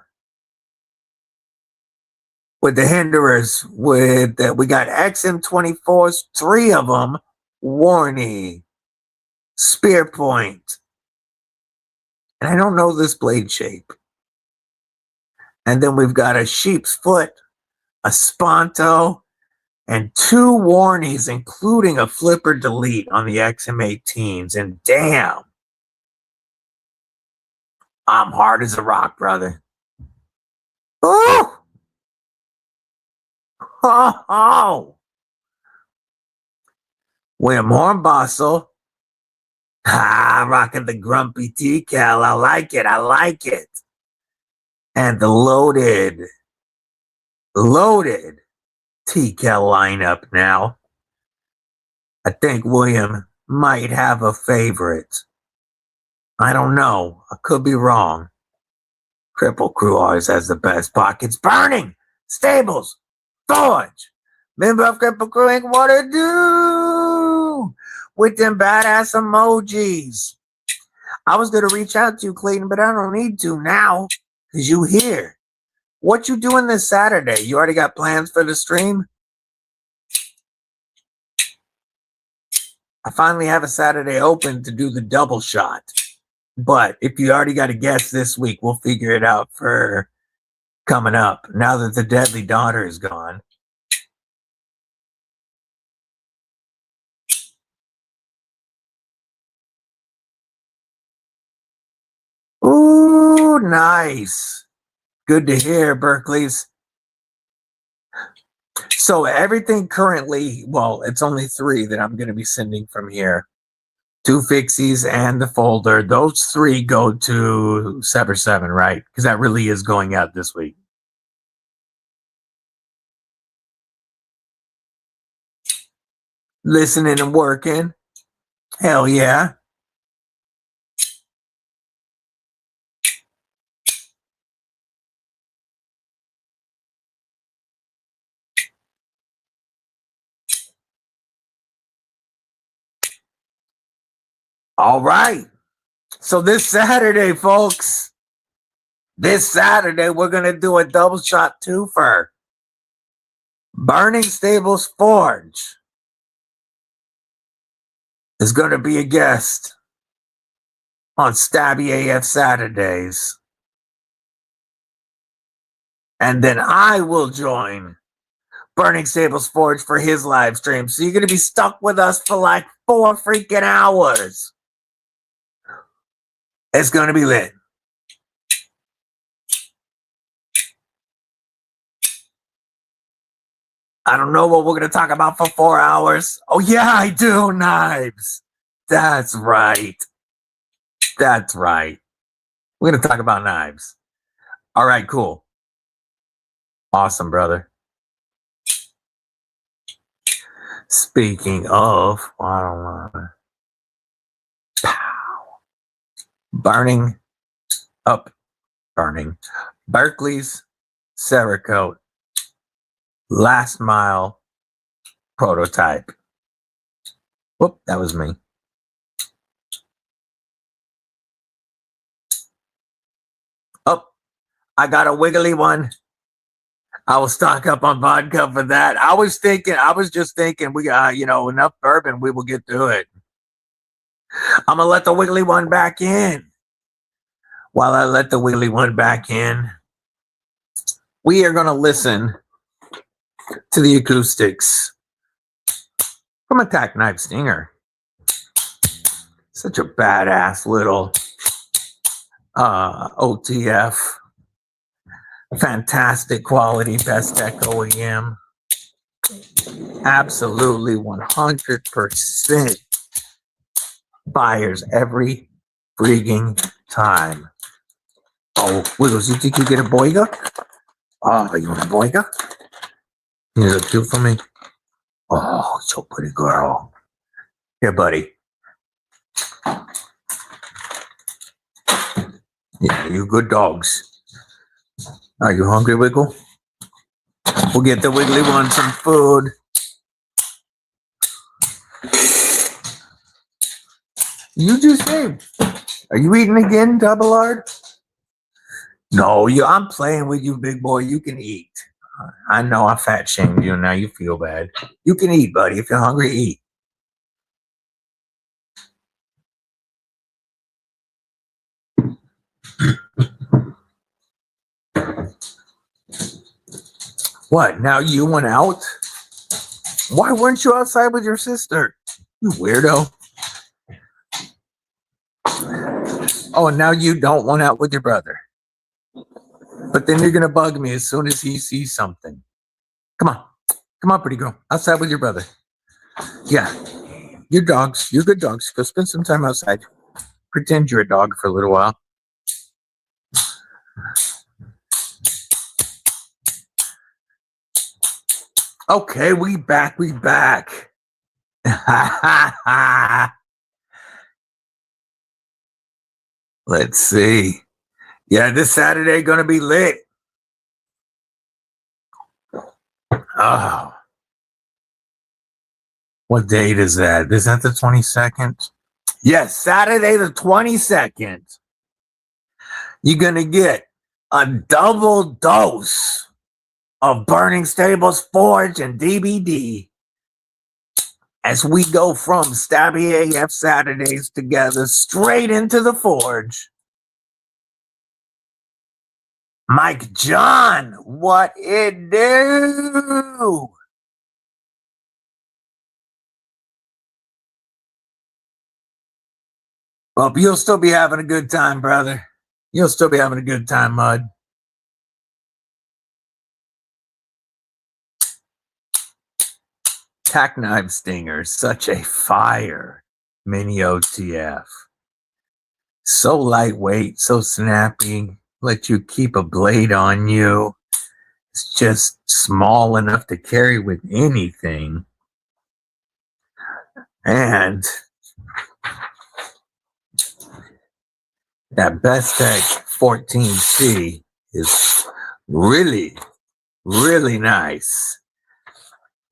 B: With the hinderers, we got XM24s, 3 of them, Warney, Spear Point. And I don't know this blade shape. And then we've got a sheep's foot, a Sponto, and 2 Warnies, including a flipper delete on the XM18s. And damn, I'm hard as a rock, brother. Oh! Oh! William Hornbostel. Rocking the grumpy decal. I like it. I like it. And the loaded decal lineup now. I think William might have a favorite. I don't know. I could be wrong. Kripple Krew always has the best pockets. Burning! Stables! Forge! Member of Kripple Krew ain't what to do with them badass emojis. I was going to reach out to you, Clayton, but I don't need to now because you here. What you doing this Saturday? You already got plans for the stream? I finally have a Saturday open to do the double shot. But if you already got a guest this week, we'll figure it out for coming up now that the Deadly Daughter is gone. Ooh, nice. Good to hear, Berkeley's. So everything currently, well, it's only 3 that I'm going to be sending from here. 2 fixies and the folder. Those 3 go to Sever 7, right? Because that really is going out this week. Listening and working. Hell yeah. All right. So this Saturday, folks, we're going to do a double shot twofer. Burning Stables Forge is going to be a guest on Stabby AF Saturdays. And then I will join Burning Stables Forge for his live stream. So you're going to be stuck with us for like 4 freaking hours. It's going to be lit. I don't know what we're going to talk about for 4 hours. Oh, yeah, I do, Knives. That's right. That's right. We're going to talk about knives. All right, cool. Awesome, brother. Speaking of, I don't know. Burning. Berkeley's Cerakote Last Mile prototype. Whoop, that was me. Oh, I got a wiggly one. I will stock up on vodka for that. I was just thinking we got, enough bourbon, we will get through it. I'm going to let the wiggly one back in. While I let the wiggly one back in, we are going to listen to the acoustics from Attack Knife Stinger. Such a badass little OTF. Fantastic quality, best tech OEM. Absolutely 100% buyers every freaking time. Oh, Wiggles, you think you get a boiga? Oh, you want a boiga? You look cute for me? Oh, so pretty girl. Here, buddy. Yeah, you good dogs. Are you hungry, Wiggle? We'll get the Wiggly one some food. You just ate. Are you eating again, Double R? No, I'm playing with you, big boy. You can eat. I know I fat shamed you. Now you feel bad. You can eat, buddy. If you're hungry, eat. What? Now you went out? Why weren't you outside with your sister? You weirdo. Oh, and now you don't want out with your brother. But then you're going to bug me as soon as he sees something. Come on. Come on, pretty girl. Outside with your brother. Yeah. You're dogs. You're good dogs. Go spend some time outside. Pretend you're a dog for a little while. Okay, we back. Let's see. Yeah, this Saturday gonna be lit. Oh. What date is that? Is that the 22nd? Yes, Saturday the 22nd. You're gonna get a double dose of Burning Stables Forge and DBD as we go from Stabby AF Saturdays together straight into the Forge. Mike John, what it do? Well, you'll still be having a good time, brother. You'll still be having a good time, Mud. Tack Knife Stinger, such a fire mini OTF. So lightweight, so snappy, let you keep a blade on you. It's just small enough to carry with anything. And that Best Tech 14C is really, really nice.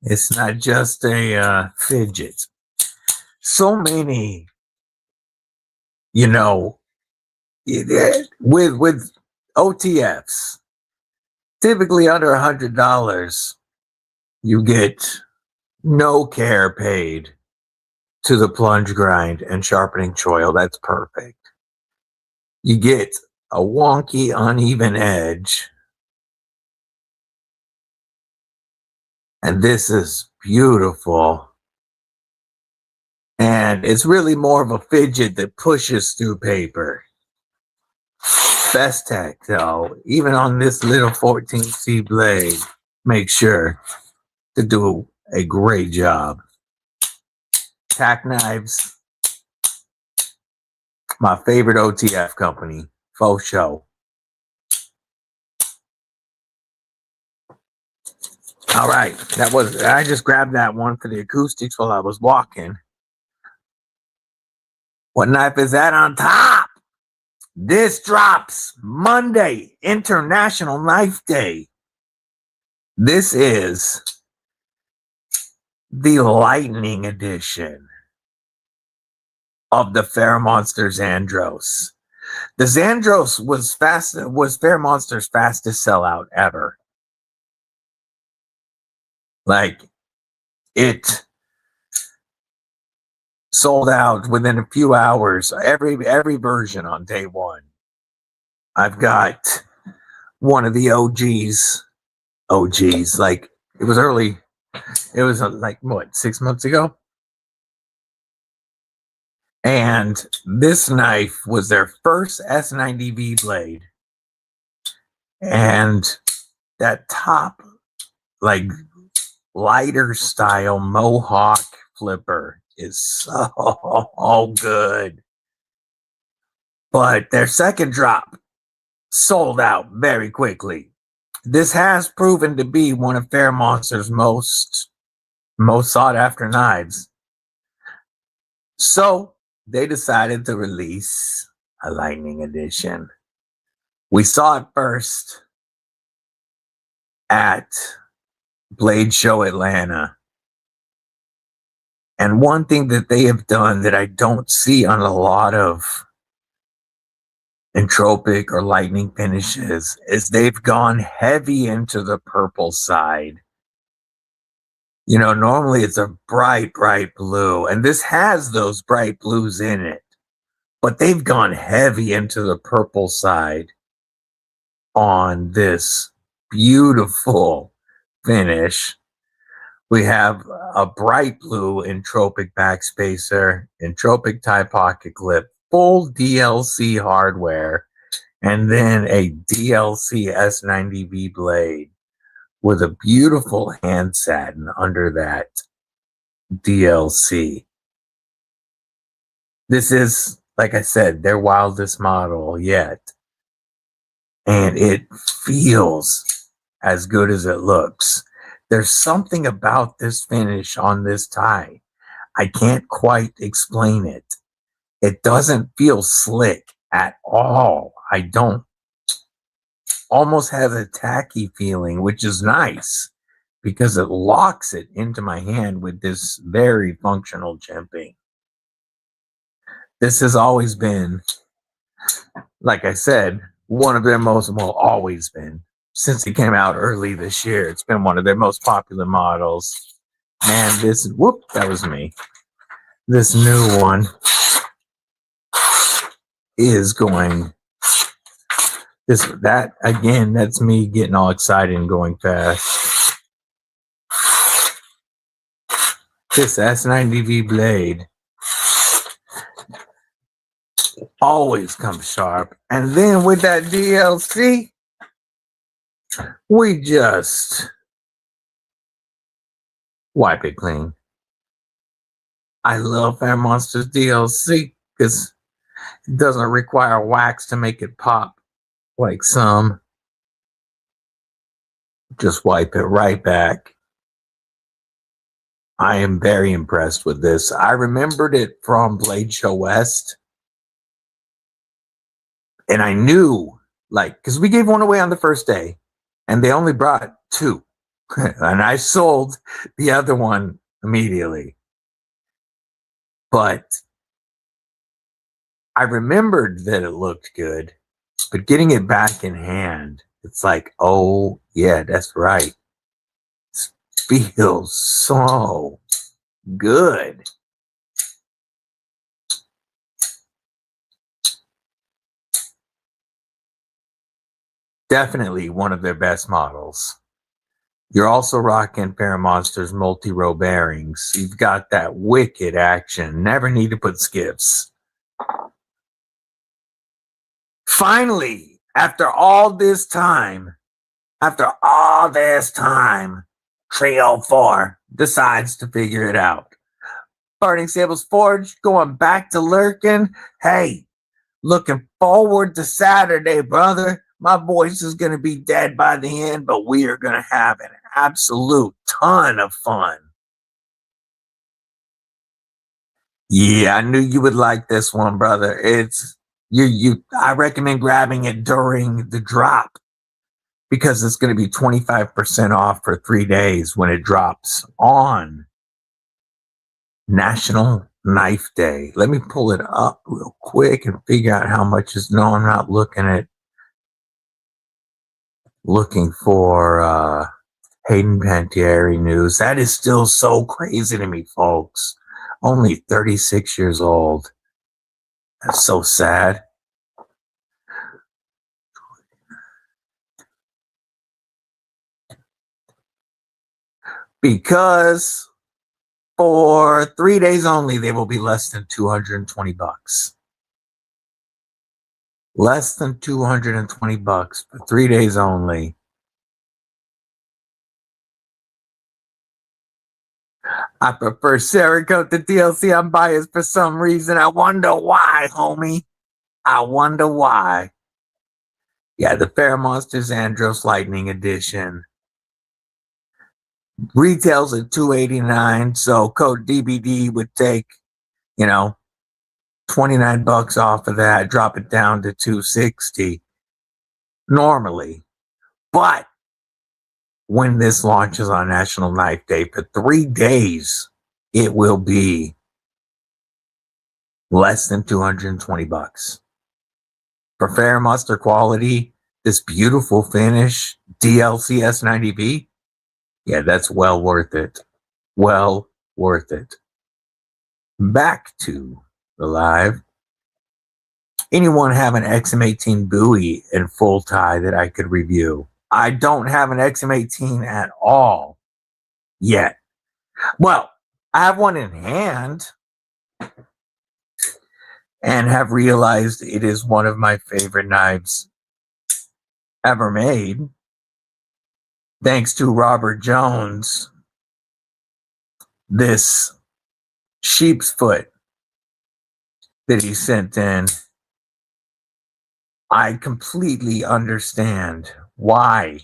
B: It's not just a fidget. So many, with OTFs, typically under $100, you get no care paid to the plunge grind and sharpening choil. That's perfect. You get a wonky, uneven edge. And this is beautiful. And it's really more of a fidget that pushes through paper. Best Tech, though, even on this little 14C blade, make sure to do a great job. Tack Knives, my favorite OTF company, faux show. All right, I just grabbed that one for the acoustics while I was walking. What knife is that on top? This drops Monday, International Knife Day. This is the Lightning Edition of the Fair Monster Xandros. The Xandros was Fair Monster's fastest sellout ever. Like, it sold out within a few hours. Every version on day one. I've got one of the OGs. Like, it was early. It was like, what, 6 months ago? And this knife was their first S90V blade. And that top, like, lighter style mohawk flipper is so good. But their second drop sold out very quickly. This has proven to be one of Fair Monster's most sought after knives. So they decided to release a Lightning Edition. We saw it first at Blade Show Atlanta. And one thing that they have done that I don't see on a lot of entropic or lightning finishes is they've gone heavy into the purple side. You know, normally it's a bright blue, and this has those bright blues in it, but they've gone heavy into the purple side on this beautiful finish. We have a bright blue entropic backspacer, entropic tie pocket clip, full DLC hardware, and then a DLC S90V blade with a beautiful hand satin under that DLC. This is, like I said, their wildest model yet. And it feels as good as it looks. There's something about this finish on this tie. I can't quite explain it. It doesn't feel slick at all. I don't. Almost has a tacky feeling, which is nice because it locks it into my hand with this very functional jimping. This has always been, like I said, one of their most, well, always been, since it came out early this year. It's been one of their most popular models. Man, this, whoop, that was me. This new one is going, that again, that's me getting all excited and going fast. This S90V blade always comes sharp. And then with that DLC, we just wipe it clean. I love Fair Monsters DLC because it doesn't require wax to make it pop like some. Just wipe it right back. I am very impressed with this. I remembered it from Blade Show West. And I knew, like, because we gave one away on the first day, and they only brought two. And I sold the other one immediately. But I remembered that it looked good. But getting it back in hand, it's like, oh, yeah, that's right. It feels so good. Definitely one of their best models. You're also rocking Fair Monsters multi-row bearings. You've got that wicked action. Never need to put skips. Finally, after all this time, 304 decides to figure it out. Burning Sables Forge going back to lurking. Hey, looking forward to Saturday, brother. My voice is going to be dead by the end, but we are going to have an absolute ton of fun. Yeah, I knew you would like this one, brother. It's I recommend grabbing it during the drop because it's going to be 25% off for 3 days when it drops on National Knife Day. Let me pull it up real quick and figure out how much is. No, I'm not looking for Hayden Panettiere news. That is still so crazy to me, folks. Only 36 years old. That's so sad. Because for 3 days only, they will be less than $220. Less than $220 for 3 days only. I prefer Cerakote to DLC. I'm biased for some reason. I wonder why, homie. I wonder why. Yeah, the Fair Monsters Andros Lightning Edition. Retails at $289, so code DBD would take, $29 off of that, drop it down to $260 normally. But when this launches on National Knife Day for 3 days, it will be less than $220. For fair muster quality, this beautiful finish, DLC S90B, yeah, that's well worth it. Well worth it. Back to the live. Anyone have an XM18 buoy in full tie that I could review? I don't have an XM18 at all yet. Well, I have one in hand and have realized it is one of my favorite knives ever made. Thanks to Robert Jones, this sheep's foot that he sent in, I completely understand why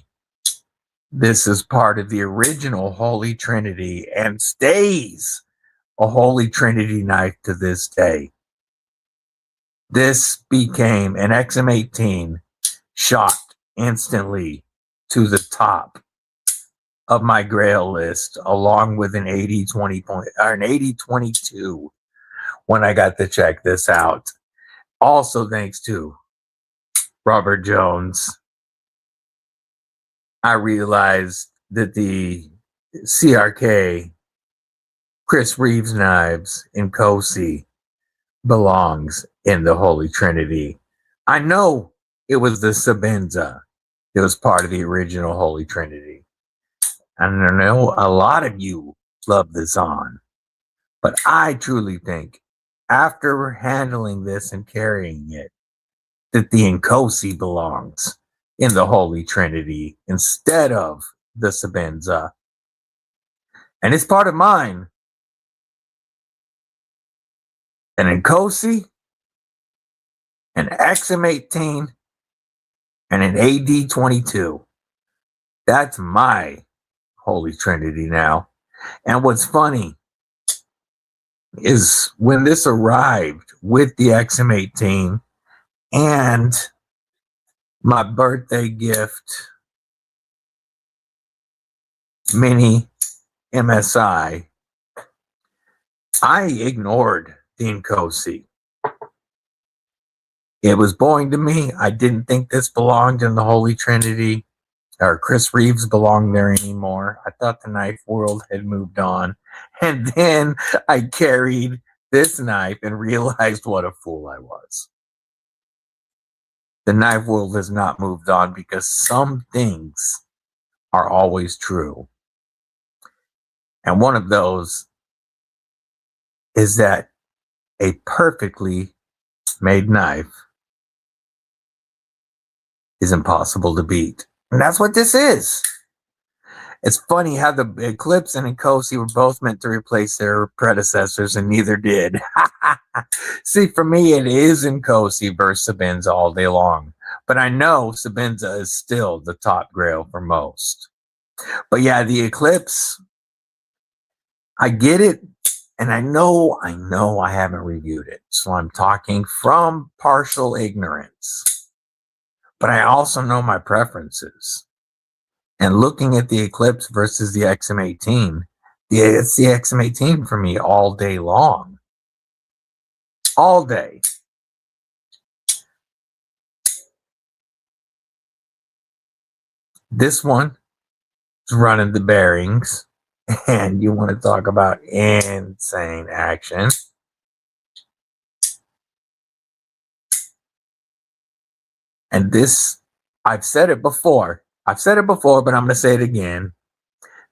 B: this is part of the original Holy Trinity and stays a Holy Trinity knife to this day. This became an XM18 shot instantly to the top of my Grail list, along with an 8022 when I got to check this out. Also, thanks to Robert Jones, I realized that the CRK Chris Reeves knives in Cosi belongs in the Holy Trinity. I know it was the Sabenza that was part of the original Holy Trinity. I know a lot of you love this on, but I truly think after handling this and carrying it, that the Nkosi belongs in the Holy Trinity instead of the Sabenza. And it's part of mine. An Nkosi, an XM18, and an AD22. That's my Holy Trinity now. And what's funny is when this arrived with the XM18 and my birthday gift mini MSI, I ignored the Nkosi. It was boring to me. I didn't think this belonged in the Holy Trinity, or Chris Reeves belonged there anymore. I thought the knife world had moved on. And then I carried this knife and realized what a fool I was. The knife world has not moved on because some things are always true. And one of those is that a perfectly made knife is impossible to beat. And that's what this is. It's funny how the Eclipse and Nkosi were both meant to replace their predecessors, and neither did. See, for me, it is Nkosi versus Sabenza all day long. But I know Sabenza is still the top grail for most. But yeah, the Eclipse, I get it. And I know I haven't reviewed it. So I'm talking from partial ignorance. But I also know my preferences. And looking at the Eclipse versus the XM18, it's the XM18 for me all day long. All day. This one is running the bearings. And you want to talk about insane action. And this, I've said it before, but I'm going to say it again.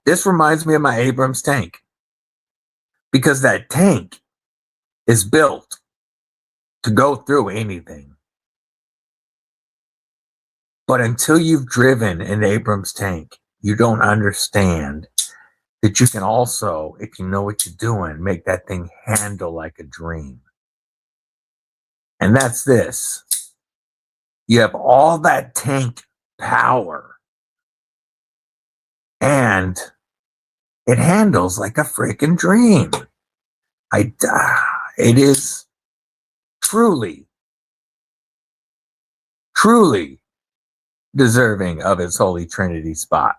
B: This reminds me of my Abrams tank. Because that tank is built to go through anything. But until you've driven an Abrams tank, you don't understand that you can also, if you know what you're doing, make that thing handle like a dream. And that's this. You have all that tank power, and it handles like a freaking dream. It is truly deserving of its Holy Trinity spot.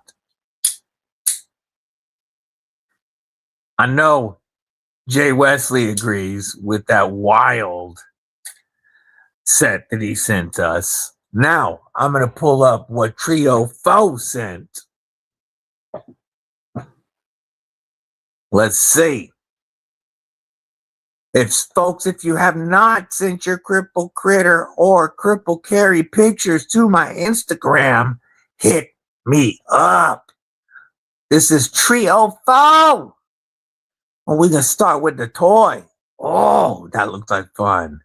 B: I know Jay Wesley agrees with that wild set that he sent us. Now, I'm going to pull up what Trio Foe sent. Let's see. If you have not sent your Kripple Critter or Kripple Karry pictures to my Instagram, hit me up. This is Trio Foe. Well, we're going to start with the toy. Oh, that looks like fun.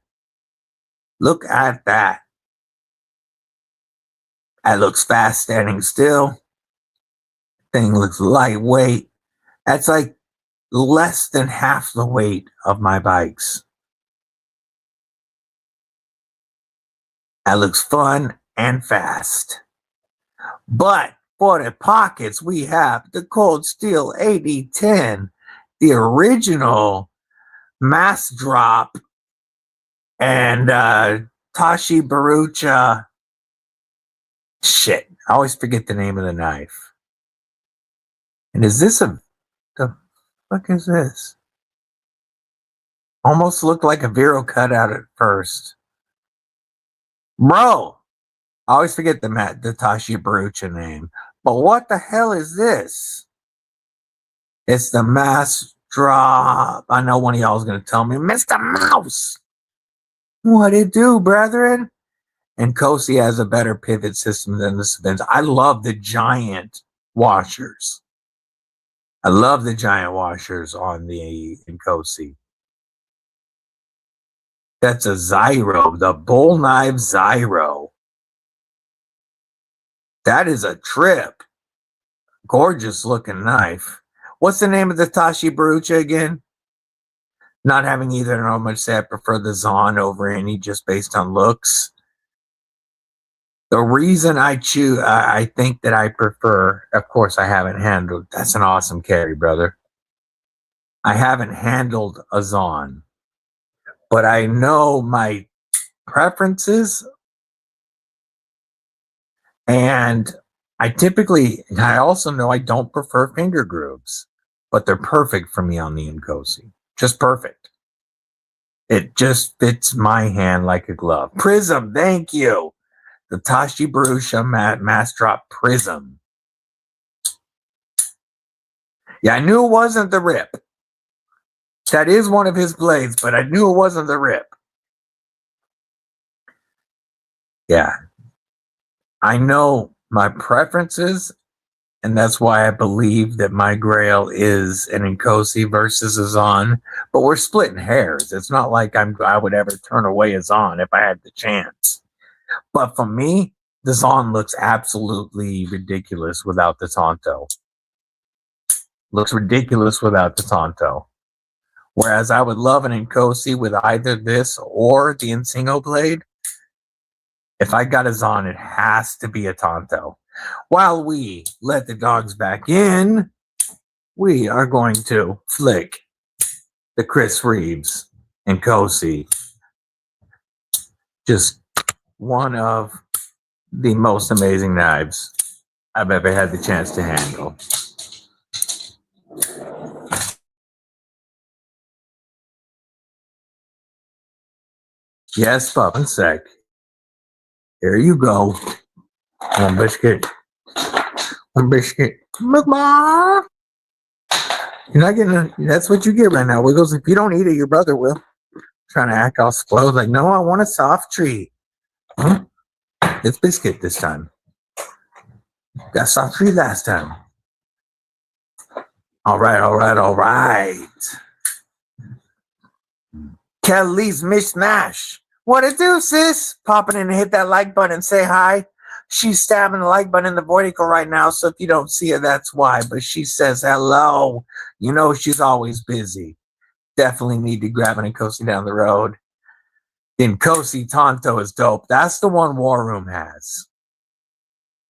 B: Look at that. That looks fast standing still. Thing looks lightweight. That's like less than half the weight of my bikes. That looks fun and fast. But for the pockets, we have the Cold Steel 8010, the original mass drop, and Tashi Barucha. Shit, I always forget the name of the knife. And is this the fuck is this? Almost looked like a Vero cutout at first. Bro, I always forget the Tashi Barucha name. But what the hell is this? It's the mass drop. I know one of y'all is going to tell me, Mr. Mouse. What it do, brethren? And Kosi has a better pivot system than the Savins. I love the giant washers. I love the giant washers on the Kosi. That's a Zyro, the Bull Knife Zyro. That is a trip. Gorgeous looking knife. What's the name of the Tashi Barucha again? Not having either know much say, I prefer the Zon over any just based on looks. The reason I choose, I think that I prefer, of course, I haven't handled, that's an awesome carry, brother. I haven't handled a Zon, but I know my preferences, and I also know I don't prefer finger grooves, but they're perfect for me on the Nkosi. Just perfect. It just fits my hand like a glove. Prism, thank you. The Tashi Barucha Mass Drop Prism. Yeah, I knew it wasn't the Rip. That is one of his blades, but I knew it wasn't the Rip. Yeah. I know my preferences, and that's why I believe that my Grail is an Nkosi versus a Zon, but we're splitting hairs. It's not like I would ever turn away a Zon if I had the chance. But for me, the Zon looks absolutely ridiculous without the Tonto. Looks ridiculous without the Tonto. Whereas I would love an Nkosi with either this or the Insingo blade. If I got a Zon, it has to be a Tonto. While we let the dogs back in, we are going to flick the Chris Reeves Nkosi. Just one of the most amazing knives I've ever had the chance to handle. Yes, Pup and Sec. Here you go. One biscuit. One biscuit. Mama. You're not getting that's what you get right now. Wiggles, if you don't eat it, your brother will. Trying to act all spoiled. Like, no, I want a soft treat. Huh? It's biscuit this time. Got soft treat last time. All right. Kelly's Mishmash. What it do, sis? Popping in and hit that like button. Say hi. She's stabbing the like button in the vertical right now, so if you don't see her, that's why. But she says hello. You know she's always busy. Definitely need to grab an Nkosi down the road. The Nkosi Tonto is dope. That's the one War Room has.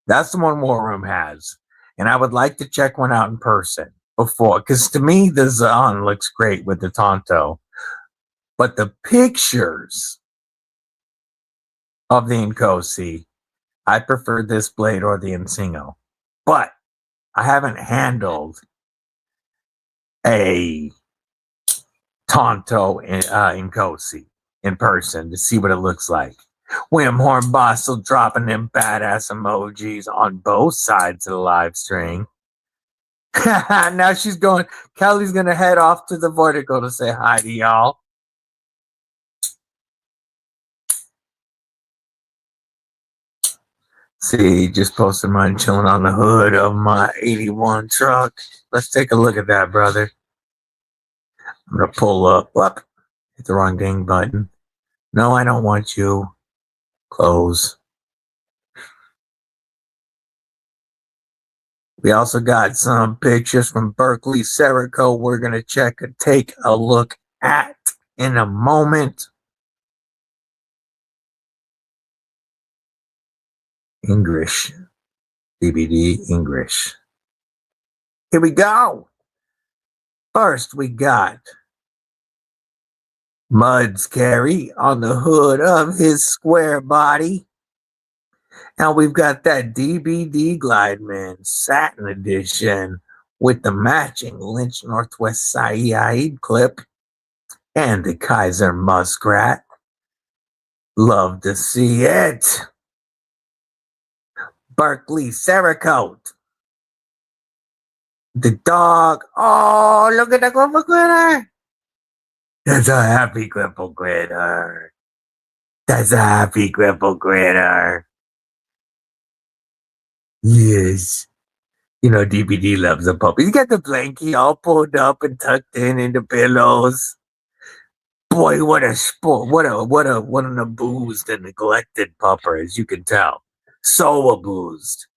B: That's the one War Room has. And I would like to check one out in person before, because to me, the Zan looks great with the Tonto. But the pictures of the Nkosi, I prefer this blade or the Nsingo. But I haven't handled a Tonto Nkosi in person to see what it looks like. Wim Hornbostel dropping them badass emojis on both sides of the live stream. Now she's going, Kelly's going to head off to the vertical to say hi to y'all. See, just posted mine chilling on the hood of my 81 truck. Let's take a look at that, brother. I'm going to pull up. Whoop. Hit the wrong ding button. No, I don't want you. Close. We also got some pictures from Berkeley Cerakote we're going to take a look at in a moment. English. DBD English. Here we go. First, we got Mud's Karry on the hood of his square body. Now we've got that DBD Glideman Satin Edition with the matching Lynch Northwest Saeed clip and the Kaiser Muskrat. Love to see it. Berkeley Cerakote. The dog. Oh, look at the Kripple Critter. That's a happy Kripple Critter. That's a happy Kripple Critter. Yes. You know, DBD loves a puppy. He's got the blankie all pulled up and tucked in the pillows. Boy, what a sport. What an abused and neglected pupper, as you can tell. So abused.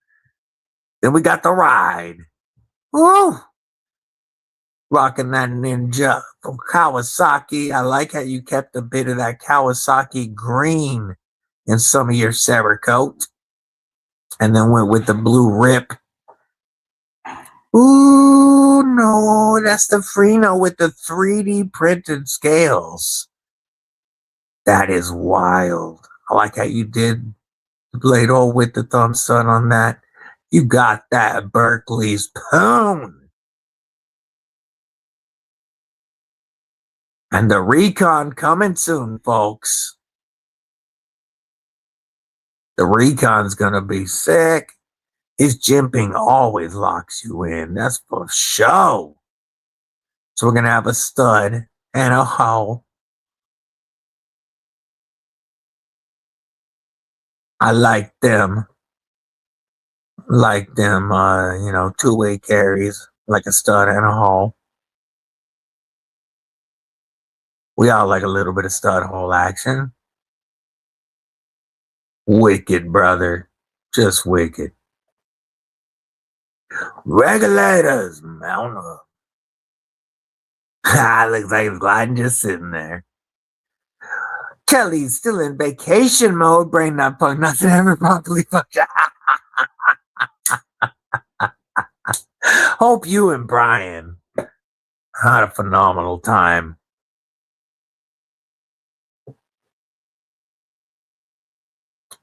B: Then we got the ride. Woo! Rocking that Ninja from Kawasaki. I like how you kept a bit of that Kawasaki green in some of your Cerakote. And then went with the blue rip. Ooh, no, that's the Freno with the 3D printed scales. That is wild. I like how you did the blade hole with the thumb stud on that. You got that Berkeley's Poon. And the Recon coming soon, folks. The Recon's gonna be sick. His jimping always locks you in. That's for sure. So we're gonna have a stud and a hoe. I like them. Two-way carries, like a stud and a hoe. We all like a little bit of stud hole action. Wicked, brother. Just wicked. Regulators, mount up. Looks like he's gliding just sitting there. Kelly's still in vacation mode. Brain not punk, nothing ever properly function. Hope you and Brian had a phenomenal time.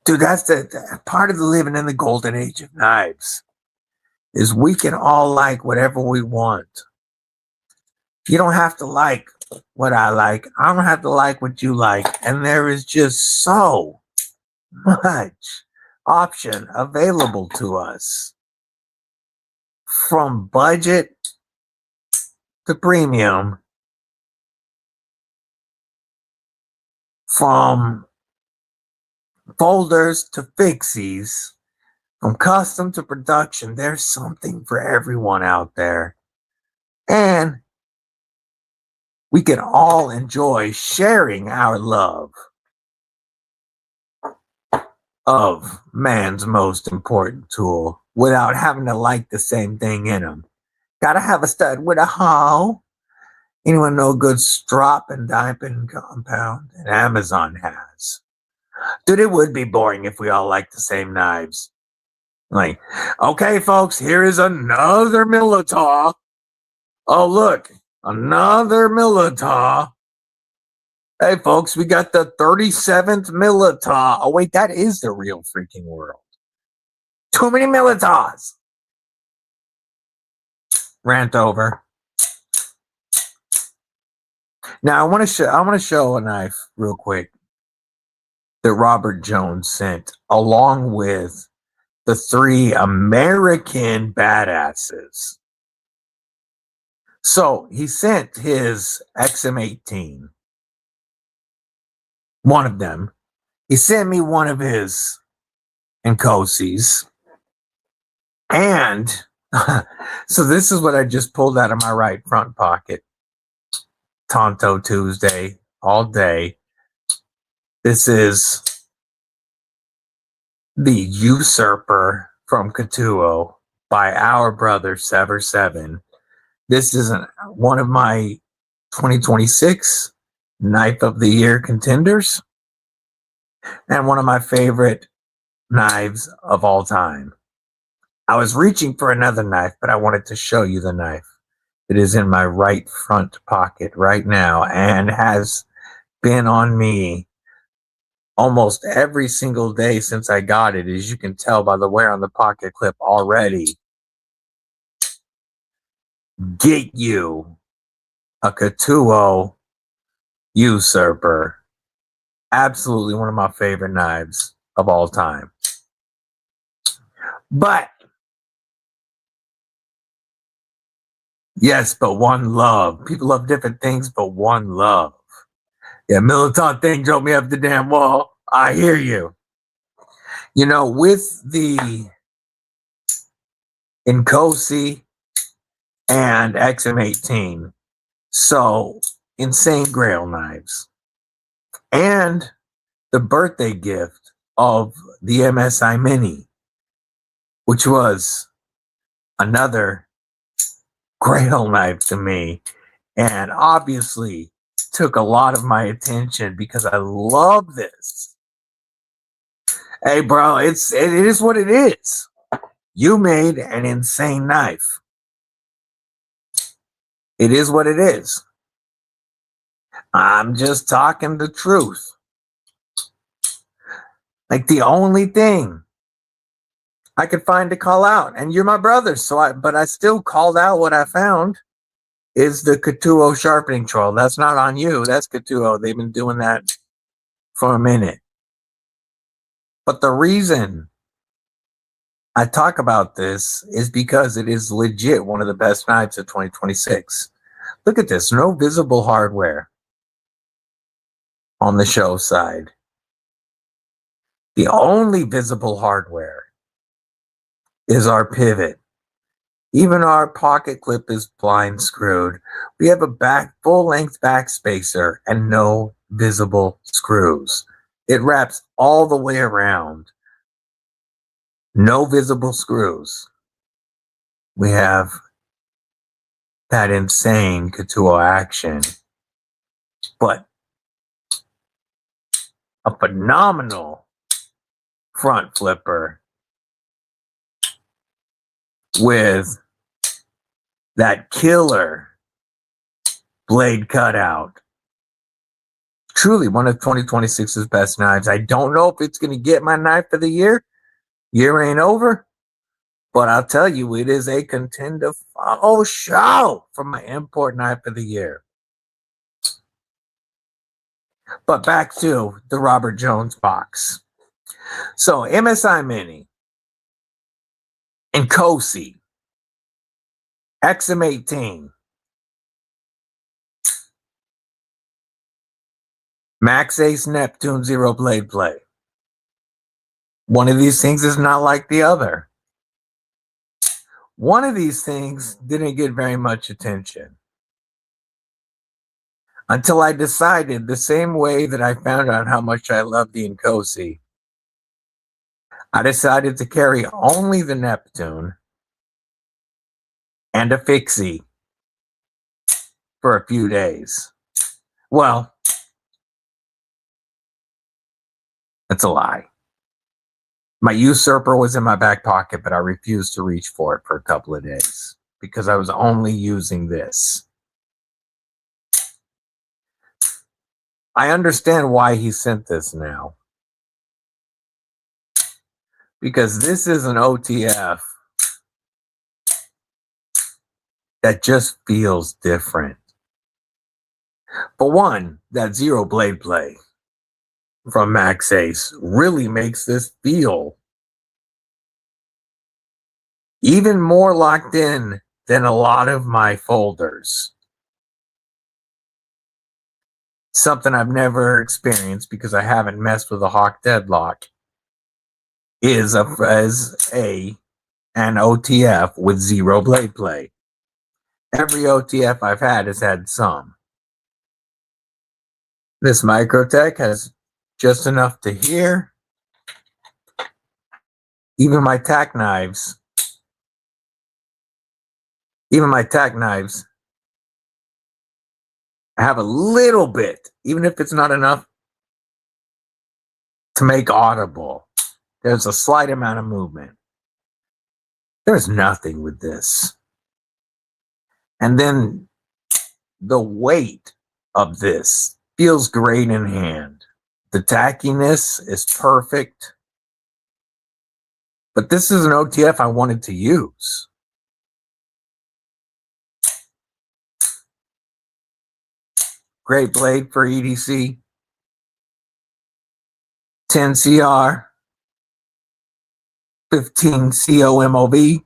B: Dude, that's the part of the living in the golden age of knives. Is we can all like whatever we want. You don't have to like what I like. I don't have to like what you like. And there is just so much option available to us. From budget to premium. From folders to fixies. From custom to production, there's something for everyone out there. And we can all enjoy sharing our love. of man's most important tool without having to like the same thing in them. Gotta have a stud with a hoe. Anyone know a good strop and diamond compound? And Amazon has. Dude, it would be boring if we all liked the same knives. Like, okay, folks, here is another Militaw. Oh, look, another Militaw. Hey, folks, we got the 37th Militaw. Oh, wait, that is the real freaking world. Too many Militaws. Rant over. Now, I want to show a knife real quick that Robert Jones sent, along with the 3 American badasses. So he sent his XM18, one of them. He sent me one of his Nkosi's. And so this is what I just pulled out of my right front pocket. Tonto Tuesday, all day. This is the Usurper from Krew by our brother Sever 7. This is one of my 2026 Knife of the Year contenders and one of my favorite knives of all time. I was reaching for another knife, but I wanted to show you the knife. It is in my right front pocket right now and has been on me almost every single day since I got it, as you can tell by the wear on the pocket clip already. Get you a Krew Usurper. Absolutely one of my favorite knives of all time. But yes, but one love. People love different things, but one love. Yeah, Militant thing drove me up the damn wall. I hear you. You know, with the Nkosi and XM18, so insane grail knives, and the birthday gift of the MSI Mini, which was another grail knife to me, and obviously took a lot of my attention because I love this. Hey, bro, it is what it is. You made an insane knife. It is what it is. I'm just talking the truth. Like, the only thing I could find to call out, and you're my brother, but I still called out what I found, is the Krew sharpening troll. That's not on you. That's Krew. They've been doing that for a minute. But the reason I talk about this is because it is legit one of the best knives of 2026. Look at this. No visible hardware on the show side. The only visible hardware is our pivot. Even our pocket clip is blind screwed. We have a full-length back spacer and no visible screws. It wraps all the way around. No visible screws. We have that insane Krew action, but a phenomenal front flipper with that killer blade cutout. Truly one of 2026's best knives. I don't know if it's going to get my knife of the year. Year ain't over. But I'll tell you, it is a contender show for my import knife of the year. But back to the Robert Jones box. So MSI Mini, Nkosi, XM18, Max Ace Neptune Zero Blade Play. One of these things is not like the other. One of these things didn't get very much attention until I decided, the same way that I found out how much I love the Nkosi, I decided to carry only the Neptune and a fixie for a few days. Well, that's a lie. My usurper was in my back pocket, but I refused to reach for it for a couple of days because I was only using this. I understand why he sent this now. Because this is an OTF that just feels different. For one, that zero blade play from Max Ace really makes this feel even more locked in than a lot of my folders. Something I've never experienced because I haven't messed with a Hawk Deadlock is an OTF with zero blade play. Every OTF I've had has had some. This Microtech has just enough to hear. Even my tack knives have a little bit, even if it's not enough to make audible. There's a slight amount of movement. There's nothing with this. And then the weight of this feels great in hand. The tackiness is perfect. But this is an OTF I wanted to use. Great blade for EDC. 10 CR. 15 COMOV.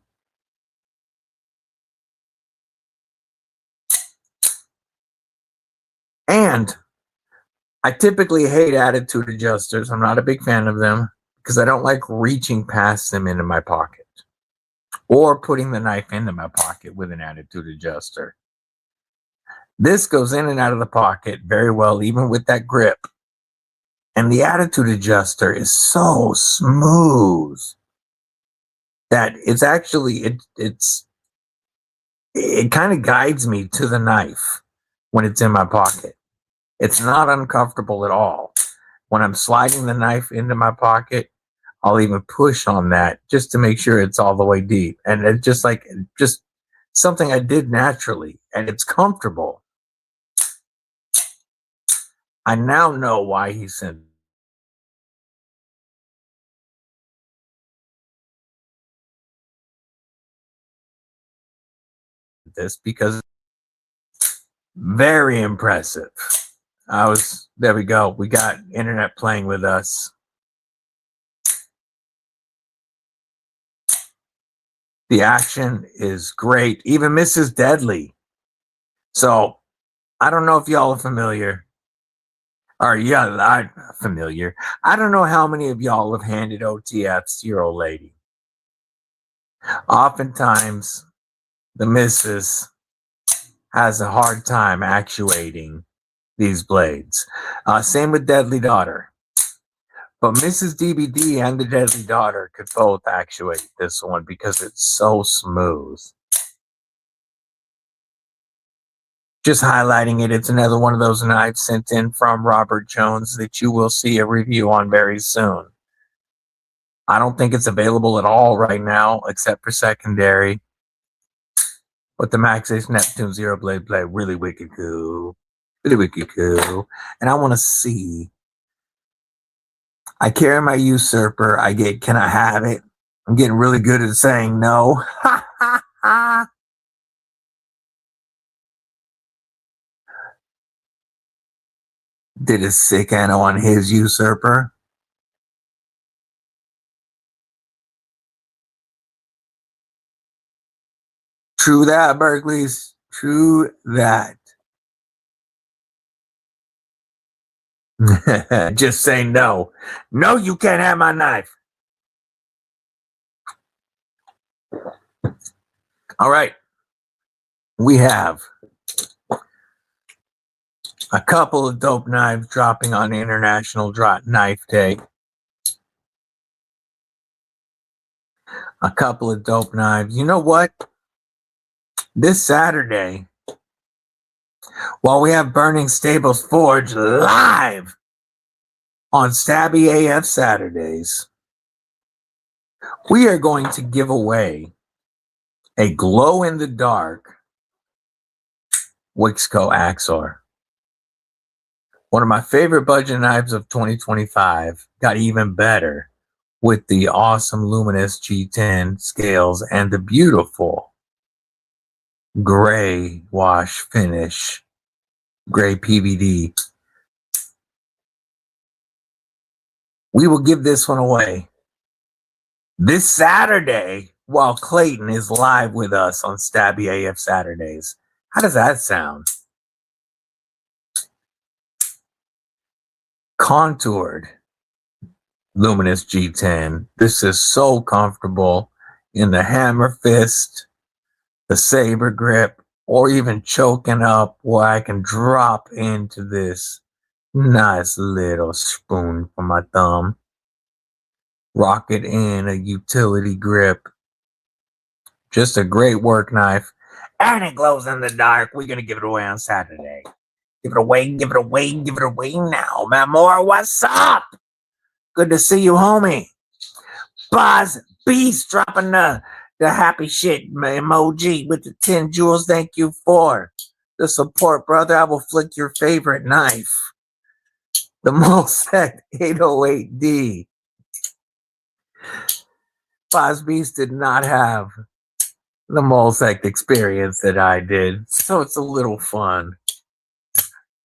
B: And I typically hate attitude adjusters. I'm not a big fan of them because I don't like reaching past them into my pocket or putting the knife into my pocket with an attitude adjuster. This goes in and out of the pocket very well, even with that grip. And the attitude adjuster is so smooth that it's actually, it kind of guides me to the knife when it's in my pocket. It's not uncomfortable at all. When I'm sliding the knife into my pocket, I'll even push on that just to make sure it's all the way deep. And it's just something I did naturally, and it's comfortable. I now know why he sent this, because very impressive. There we go. We got internet playing with us. The action is great. Even Mrs. Deadly. So I don't know if y'all are familiar. I'm familiar. I don't know how many of y'all have handed OTFs to your old lady. Oftentimes, the missus has a hard time actuating these blades. Same with Deadly Daughter. But Mrs. DBD and the Deadly Daughter could both actuate this one because it's so smooth. Just highlighting it, it's another one of those knives sent in from Robert Jones that you will see a review on very soon. I don't think it's available at all right now, except for secondary. But the Max Ace Neptune Zero Blade play, really wicked cool. Really wicked cool. And I want to see. I carry my usurper. Can I have it? I'm getting really good at saying no. Did a sick anno on his usurper. True that, Berkeley's. True that. Just say no. No, you can't have my knife. All right. We have a couple of dope knives dropping on International Knife Day. a couple of dope knives. You know what? This Saturday, while we have Burning Stables Forge live on Stabby AF Saturdays, we are going to give away a glow-in-the-dark Wixco Axor. One of my favorite budget knives of 2025 got even better with the awesome luminous G10 scales and the beautiful gray wash finish, gray PVD. We will give this one away this Saturday while Clayton is live with us on Stabby AF Saturdays. How does that sound? Contoured luminous G10. This is so comfortable in the hammer fist, the saber grip, or even choking up where I can drop into this nice little spoon for my thumb. Rock it in a utility grip. Just a great work knife. And it glows in the dark. We're going to give it away on Saturday. Give it away, give it away, give it away now. Matt Moore, what's up? Good to see you, homie. Buzz Beast dropping the happy shit emoji with the 10 jewels. Thank you for the support, brother. I will flick your favorite knife. The Molsec 808D. Buzz Beast did not have the Molsec experience that I did, so it's a little fun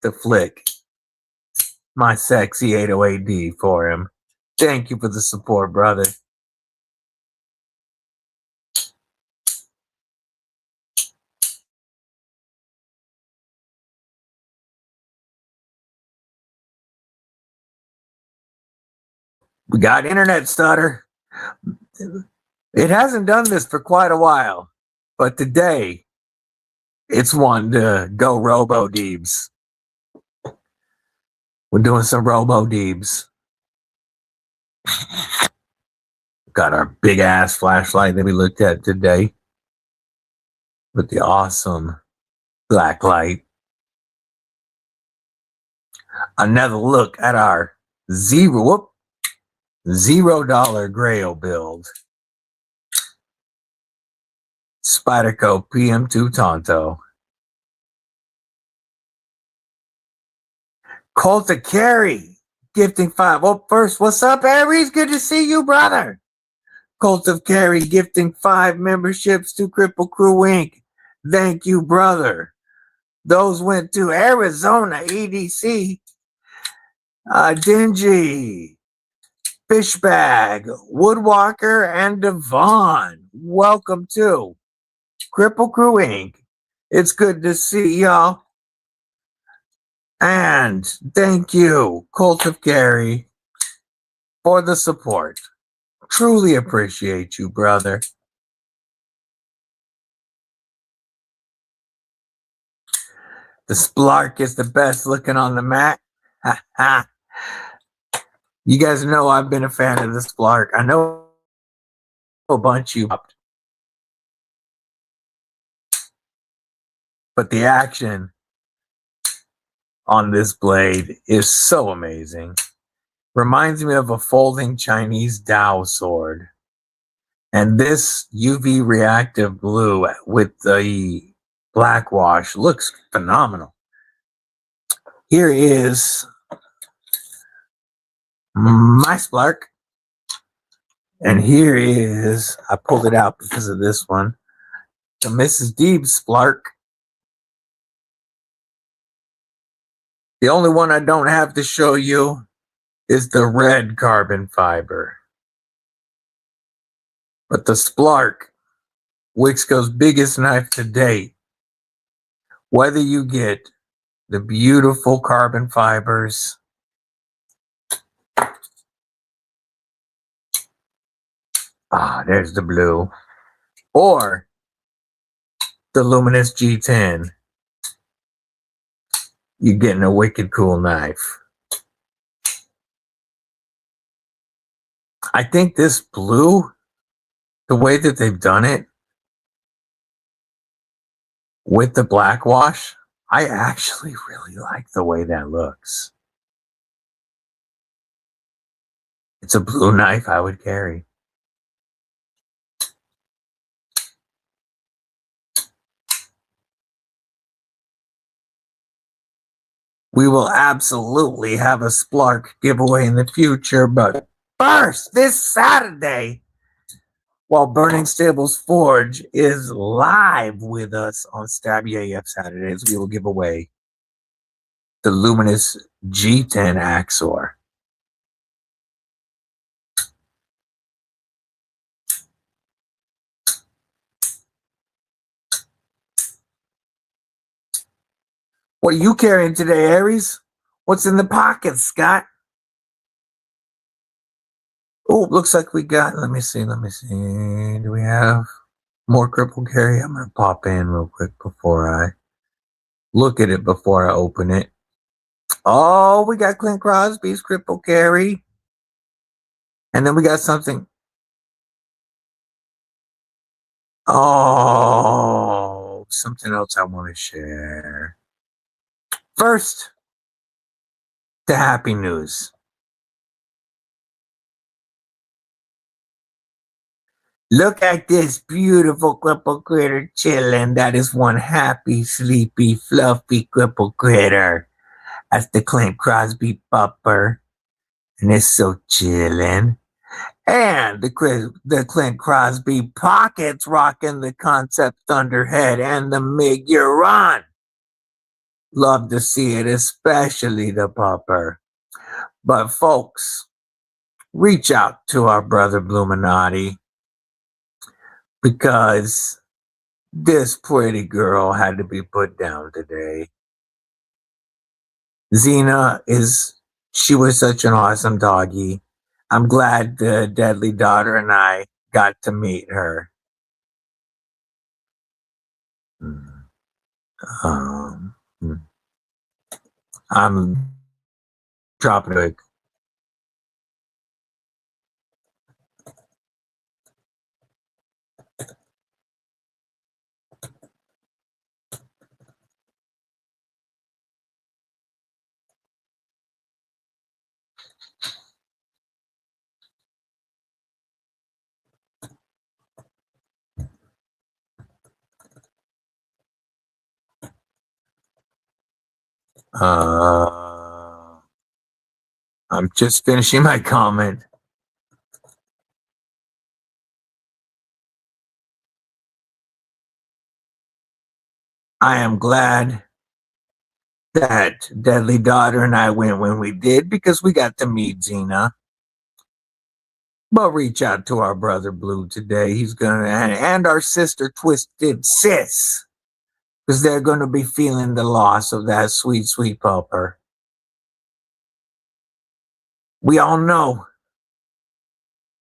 B: to flick my sexy 808D for him. Thank you for the support, brother. We got internet stutter. It hasn't done this for quite a while, but today it's one to go robo-deebs. We're doing some robo-deebs. Got our big ass flashlight that we looked at today with the awesome black light. Another look at our $0 Grail build. Spyderco PM2 Tonto. Cult of Karry gifting 5. Well, first, what's up, Aries? Good to see you, brother. Cult of Karry gifting 5 memberships to Kripple Krew Inc. Thank you, brother. Those went to Arizona EDC, Dingy, Fishbag, Woodwalker, and Devon. Welcome to Kripple Krew Inc. It's good to see y'all. And thank you, Cult of Karry, for the support. Truly appreciate you, brother. The Splark is the best looking on the mat. Ha ha. You guys know I've been a fan of the Splark. I know a bunch you upped. But the action on this blade is so amazing. Reminds me of a folding Chinese Dao sword. And this UV reactive blue with the black wash looks phenomenal. Here is my Splark. And here is, I pulled it out because of this one, the Mrs. Deeb's Splark. The only one I don't have to show you is the red carbon fiber. But the Splark, Wixco's biggest knife to date, whether you get the beautiful carbon fibers, there's the blue, or the luminous G10, you're getting a wicked cool knife. I think this blue The way that they've done it with the black wash, I actually really like the way that looks. It's a blue knife I would carry. We will absolutely have a Splark giveaway in the future, but first, this Saturday, while Burning Stables Forge is live with us on Stabby AF Saturdays, we will give away the Luminous G10 Axor. What are you carrying today, Aries? What's in the pockets, Scott? Oh, looks like we got, let me see. Do we have more Kripple Karry? I'm going to pop in real quick before I look at it before I open it. Oh, we got Clint Crosby's Kripple Karry. And then we got something. Oh, something else I want to share. First, the happy news. Look at this beautiful Kripple critter chilling. That is one happy, sleepy, fluffy Kripple critter. That's the Clint Crosby pupper. And it's so chilling. And the Clint Crosby pockets rocking the Concept Thunderhead and the MiG Huron. Love to see it, especially the pupper. But folks, reach out to our brother Bluminati, because this pretty girl had to be put down today. Xena she was such an awesome doggy. I'm glad the Deadly Daughter and I got to meet her. I'm dropping it. I'm just finishing my comment. I am glad that Deadly Daughter and I went when we did, because we got to meet Xena. But reach out to our brother Blue today. He's gonna, and our sister Twisted Sis, because they're gonna be feeling the loss of that sweet, sweet pupper. We all know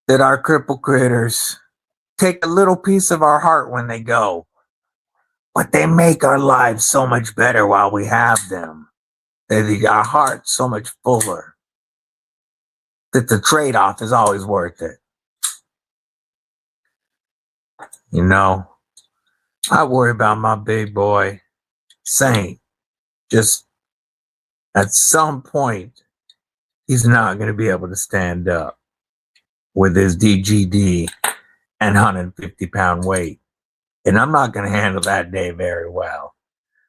B: that our cripple critters take a little piece of our heart when they go, but they make our lives so much better while we have them. They make our hearts so much fuller that the trade-off is always worth it. You know, I worry about my big boy Saint. Just at some point, he's not going to be able to stand up with his DGD and 150-pound weight. And I'm not going to handle that day very well.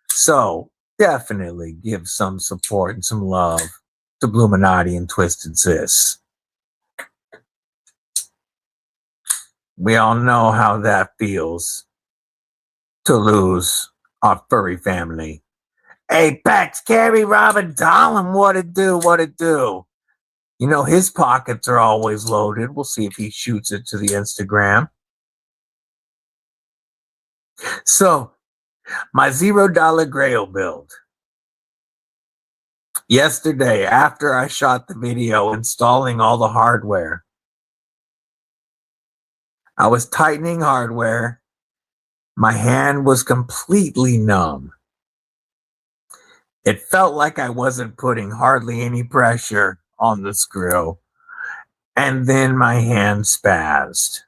B: So definitely give some support and some love to Bluminati and Twisted Sis. We all know how that feels to lose our furry family. Apex, Karry, Robin, Dolan, what it do, what it do. You know, his pockets are always loaded. We'll see if he shoots it to the Instagram. So, my $0 Grail build. Yesterday, after I shot the video installing all the hardware, I was tightening hardware. My hand was completely numb. It felt like I wasn't putting hardly any pressure on the screw. And then my hand spazzed.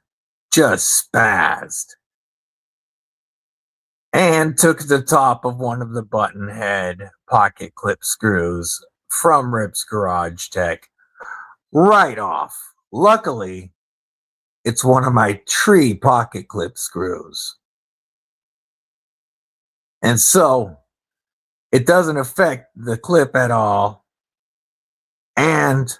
B: just spazzed and took the top of one of the button head pocket clip screws from Rip's Garage Tech right off. Luckily, it's one of my tree pocket clip screws. And so it doesn't affect the clip at all. And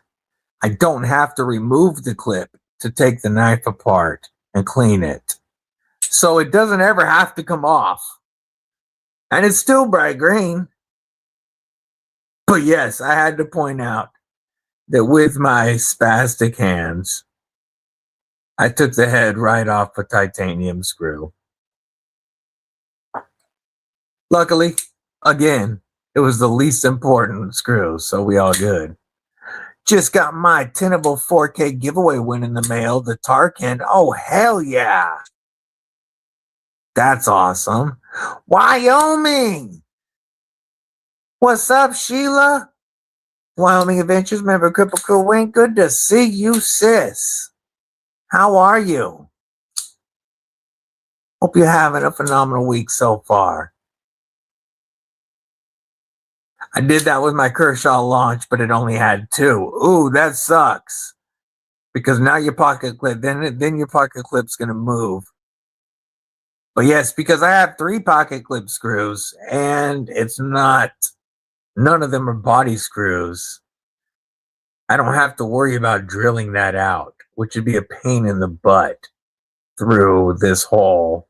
B: I don't have to remove the clip to take the knife apart and clean it. So it doesn't ever have to come off. And it's still bright green. But yes, I had to point out that with my spastic hands, I took the head right off a titanium screw. Luckily, again, it was the least important screw, so we all good. Just got my Tenable 4K giveaway win in the mail, the Tarkin. Oh, hell yeah. That's awesome. Wyoming. What's up, Sheila? Wyoming Adventures member Kripple Krew. Good to see you, sis. How are you? Hope you're having a phenomenal week so far. I did that with my Kershaw launch, but it only had 2. Ooh, that sucks. Because now your pocket clip, then your pocket clip's gonna move. But yes, because I have 3 pocket clip screws, and none of them are body screws. I don't have to worry about drilling that out, which would be a pain in the butt through this hole.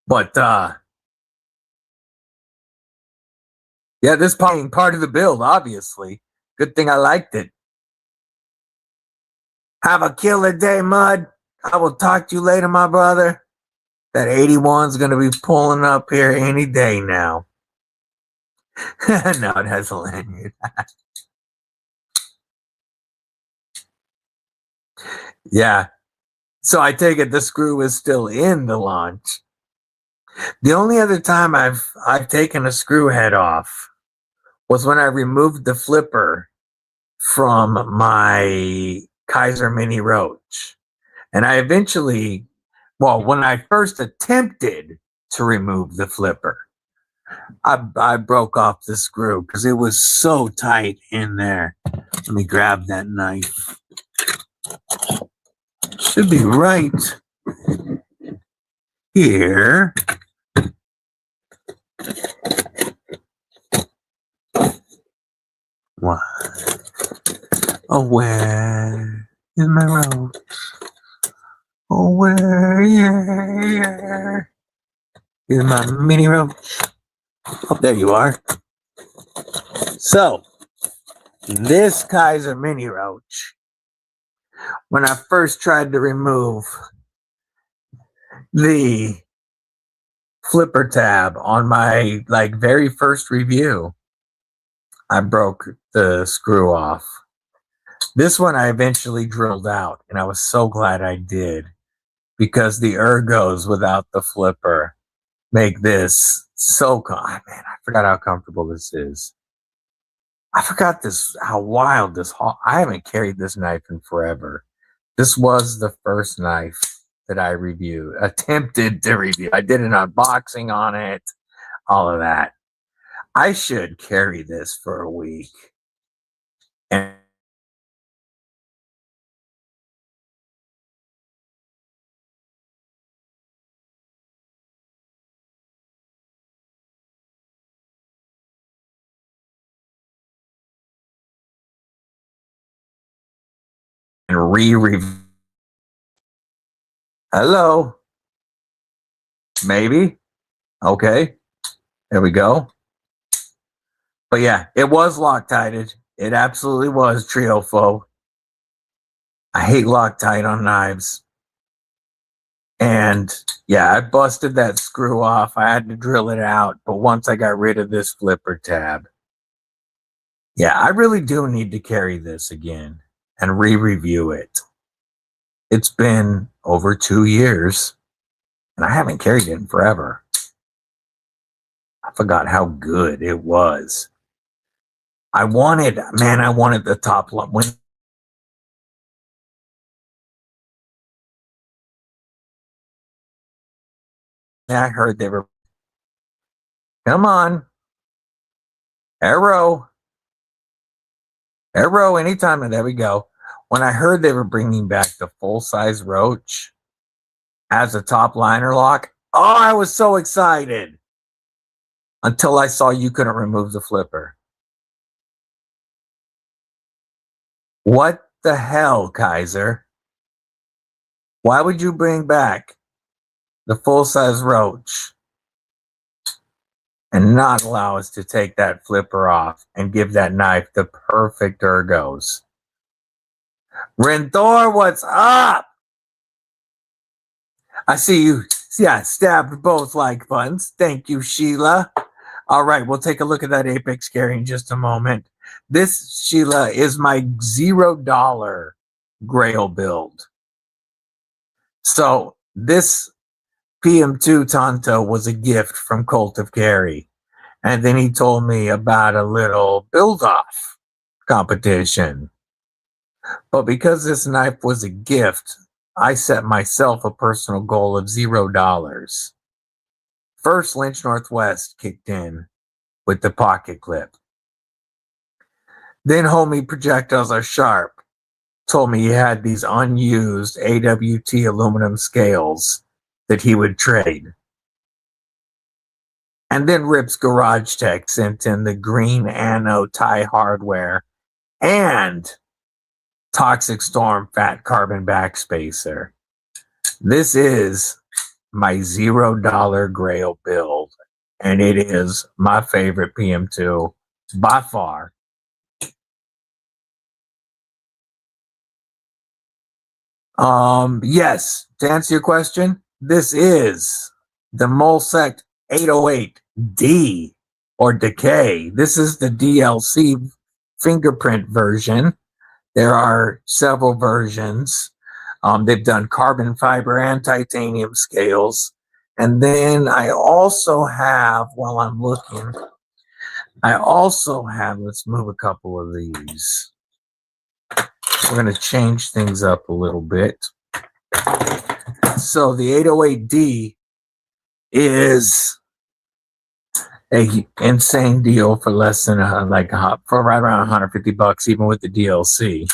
B: But yeah, this part of the build, obviously. Good thing I liked it. Have a killer day, Mud. I will talk to you later, my brother. That 81's going to be pulling up here any day now. No, it has a lanyard. Yeah. So I take it the screw is still in the launch. The only other time I've taken a screw head off was when I removed the flipper from my Kaiser Mini Roach. And I eventually, when I first attempted to remove the flipper, I broke off the screw because it was so tight in there. Let me grab that knife. Should be right here. What? Oh, where is my roach? Oh, where is my mini roach? Oh, there you are. So, this Kaiser Mini Roach, when I first tried to remove the flipper tab on my very first review, I broke the screw off. This one I eventually drilled out, and I was so glad I did, because the ergos without the flipper make this so man, I forgot how comfortable this is. I forgot how wild this haul. I haven't carried this knife in forever. This was the first knife that I attempted to review. I did an unboxing on it, all of that. I should carry this for a week. And re-review. Hello. Maybe. Okay. There we go. But yeah, it was Loctited. It absolutely was Trio Faux. I hate Loctite on knives. And yeah, I busted that screw off. I had to drill it out. But once I got rid of this flipper tab, yeah, I really do need to carry this again and re-review it. It's been over 2 years, and I haven't carried it in forever. I forgot how good it was. I wanted the top line. I heard they were, come on, arrow, anytime. And there we go. When I heard they were bringing back the full-size roach as a top liner lock, oh, I was so excited until I saw you couldn't remove the flipper. What the hell, Kaiser? Why would you bring back the full-size roach and not allow us to take that flipper off and give that knife the perfect ergos? Renthor, what's up? I see you. Yeah, stabbed both like buttons. Thank you, Sheila. All right, we'll take a look at that Apex Karry in just a moment. This, Sheila, is my $0 Grail build. So this PM2 Tonto was a gift from Cult of Karry. And then he told me about a little build-off competition. But because this knife was a gift, I set myself a personal goal of $0. First, Lynch Northwest kicked in with the pocket clip. Then Homie Projectiles Are Sharp told me he had these unused AWT aluminum scales that he would trade. And then Rip's Garage Tech sent in the green anode tie hardware and Toxic Storm fat carbon backspacer. This is my $0 Grail build, and it is my favorite PM2 by far. Yes, to answer your question, this is the Molsect 808D or Decay. This is the DLC fingerprint version. There are several versions. They've done carbon fiber and titanium scales. And then I also have, while I'm looking, let's move a couple of these. We're going to change things up a little bit. So the 808D is a insane deal for less than for right around $150, even with the DLC.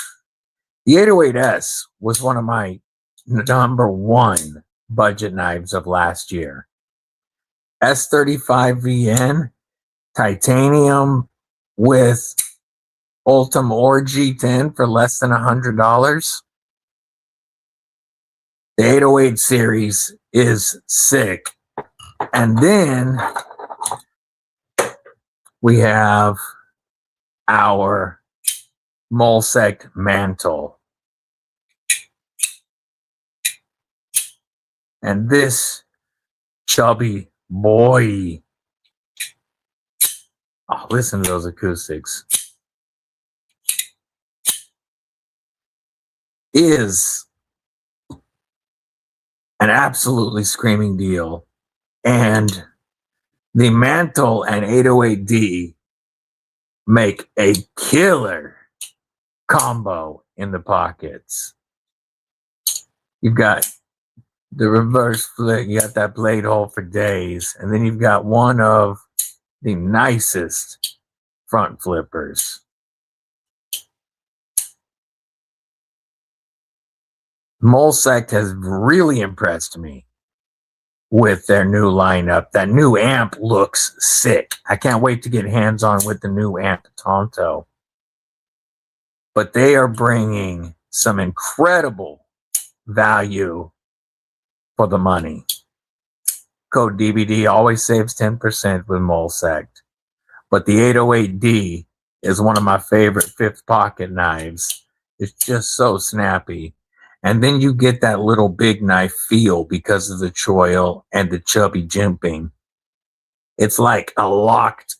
B: The 808S was one of my #1 budget knives of last year. S35VN titanium with Ultim or G10 for less than $100. The 808 series is sick. And then we have our Molsect mantle. And this chubby boy. Oh, listen to those acoustics. Is an absolutely screaming deal. And the mantle and 808D make a killer combo in the pockets. You've got the reverse flick, you got that blade hole for days, and then you've got one of the nicest front flippers. Molsect has really impressed me with their new lineup. That new amp looks sick. I can't wait to get hands-on with the new amp Tonto. But they are bringing some incredible value for the money. Code DBD always saves 10% with Molsect. But the 808D is one of my favorite fifth pocket knives. It's just so snappy. And then you get that little big knife feel because of the choil and the chubby jimping. It's like a locked